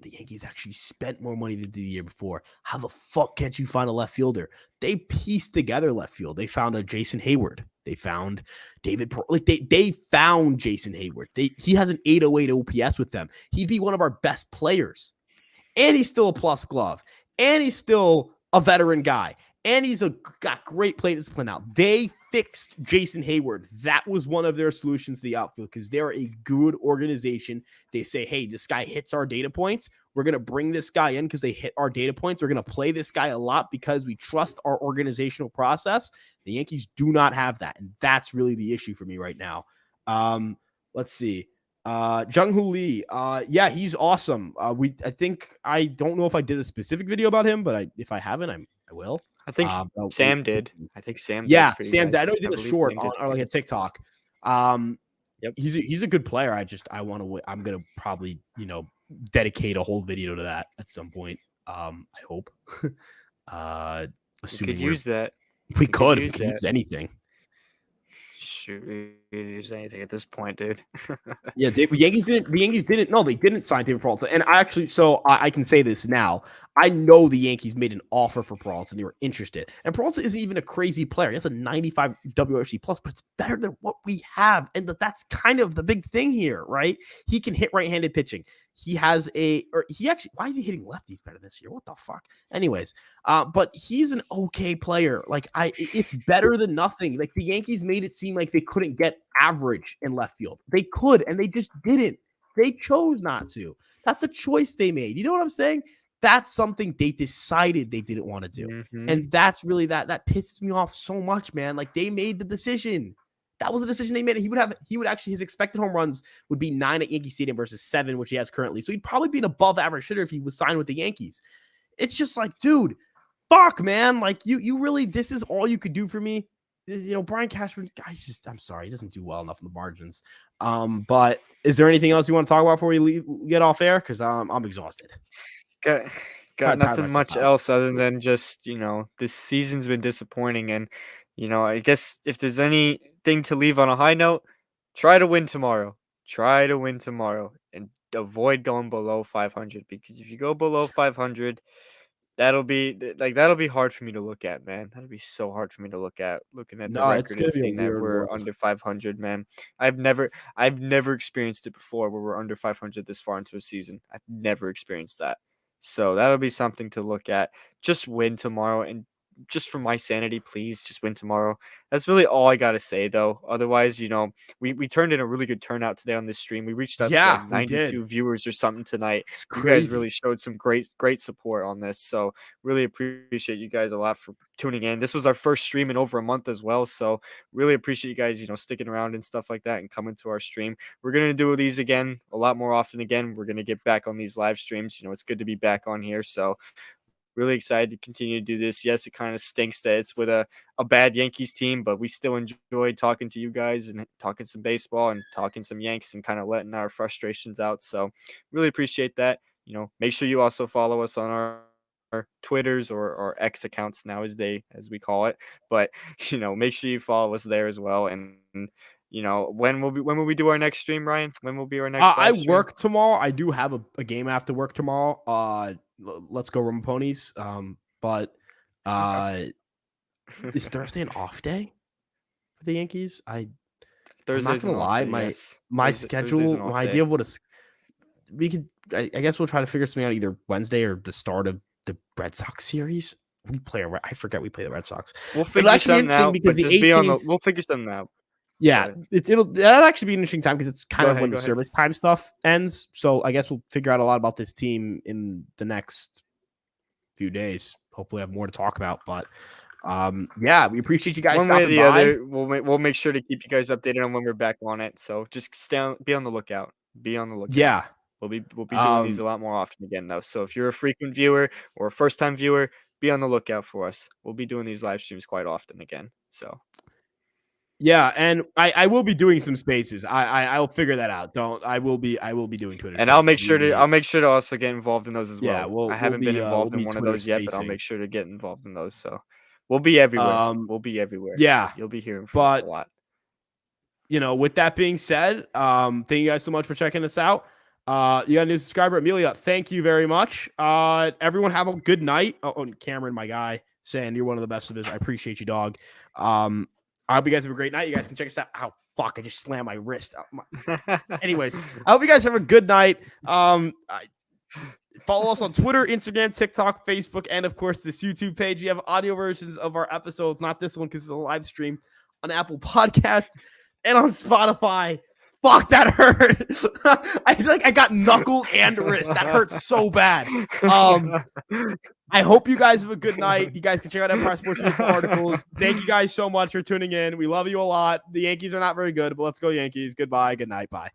The Yankees actually spent more money than the year before. How the fuck can't you find a left fielder? They pieced together left field. They found a Jason Hayward. They found David. They found Jason Hayward. He has an 808 OPS with them. He'd be one of our best players. And he's still a plus glove. And he's still a veteran guy. And he's got great play discipline now. They fixed Jason Hayward. That was one of their solutions to the outfield because they're a good organization. They say, hey, this guy hits our data points. We're going to bring this guy in because they hit our data points. We're going to play this guy a lot because we trust our organizational process. The Yankees do not have that. And that's really the issue for me right now. Let's see. Jung-Hoo Lee. Yeah, he's awesome. I don't know if I did a specific video about him, but if I haven't, I will. I think Sam did. I think Sam. Yeah, did Sam did. I know he did a short or like a TikTok. Yep. He's a good player. I'm gonna probably dedicate a whole video to that at some point. I hope. We could use that. We could use anything. Shoot, we could use anything at this point, dude. Yeah, the Yankees didn't. No, they didn't sign David Peralta. And I can say this now. I know the Yankees made an offer for Peralta and they were interested. And Peralta isn't even a crazy player. He has a 95 WRC plus, but it's better than what we have. And that's kind of the big thing here, right? He can hit right-handed pitching. he has why is he hitting lefties better this year? What the fuck? Anyways, but he's an okay player. Like it's better than nothing. Like the Yankees made it seem like they couldn't get average in left field. They could, and they just didn't. They chose not to. That's a choice they made. You know what I'm saying? That's something they decided they didn't want to do. Mm-hmm. And that's really that pisses me off so much, man. Like they made the decision. That was a decision they made. His expected home runs would be 9 at Yankee Stadium versus 7, which he has currently. So he'd probably be an above average hitter if he was signed with the Yankees. It's just like, dude, fuck, man. Like you really, this is all you could do for me. You know, Brian Cashman, I'm sorry, he doesn't do well enough in the margins. But is there anything else you want to talk about before we get off air? Because I'm exhausted. Got nothing much else other than just, this season's been disappointing. And, I guess if there's anything to leave on a high note, try to win tomorrow. Try to win tomorrow and avoid going below 500, because if you go below 500, that'll be hard for me to look at, man. That'll be so hard for me to look at, looking at the No, it's record gonna and be a seeing that weird we're world. under 500, man. I've never experienced it before where we're under 500 this far into a season. I've never experienced that. So that'll be something to look at. Just win tomorrow, and just for my sanity, please just win tomorrow. That's really all I gotta say, though. Otherwise, we turned in a really good turnout today on this stream. We reached up to like We did. 92 viewers or something tonight. It's You guys crazy. really showed some great support on this. So really appreciate you guys a lot for tuning in. This was our first stream in over a month as well. So really appreciate you guys, sticking around and stuff like that and coming to our stream. We're gonna do these again a lot more often again. We're gonna get back on these live streams. It's good to be back on here. So really excited to continue to do this. Yes, it kind of stinks that it's with a bad Yankees team, but we still enjoy talking to you guys and talking some baseball and talking some Yanks and kind of letting our frustrations out. So really appreciate that. Make sure you also follow us on our Twitters or X accounts now as we call it. But make sure you follow us there as well. And when will we do our next stream, Ryan? When will be our next I live stream? work tomorrow. I do have a game after work tomorrow. Let's go Roman Ponies. But is Thursday an off day for the Yankees? Thursday's I'm not gonna lie, my schedule, my idea of what we could. I guess we'll try to figure something out either Wednesday or the start of the Red Sox series. I forget we play the Red Sox. We'll figure something out because the 18th. We'll figure something out. Yeah, that'll actually be an interesting time because it's kind of when the service time stuff ends. So I guess we'll figure out a lot about this team in the next few days. Hopefully, I have more to talk about. But yeah, we appreciate you guys. One way or the other, we'll make sure to keep you guys updated on when we're back on it. So just be on the lookout. Be on the lookout. Yeah, we'll be doing these a lot more often again, though. So if you're a frequent viewer or a first time viewer, be on the lookout for us. We'll be doing these live streams quite often again. So. Yeah, and I will be doing some spaces. I'll figure that out. I will be doing Twitter. And I'll make sure to also get involved in those as well. Yeah, I haven't been involved in one of those yet, but I'll make sure to get involved in those. So we'll be everywhere. We'll be everywhere. Yeah, you'll be hearing from us a lot. With that being said, thank you guys so much for checking us out. You got a new subscriber, Amelia. Thank you very much. Everyone have a good night. Oh, and Cameron, my guy, saying you're one of the best of us. I appreciate you, dog. I hope you guys have a great night. You guys can check us out. Ow, fuck! I just slammed my wrist. Anyways, I hope you guys have a good night. Follow us on Twitter, Instagram, TikTok, Facebook, and of course this YouTube page. You have audio versions of our episodes, not this one because it's a live stream, on Apple Podcast and on Spotify. Fuck, that hurt. I got knuckle and wrist. That hurts so bad. I hope you guys have a good night. You guys can check out Empire Sports Info articles. Thank you guys so much for tuning in. We love you a lot. The Yankees are not very good, but let's go Yankees. Goodbye. Good night. Bye.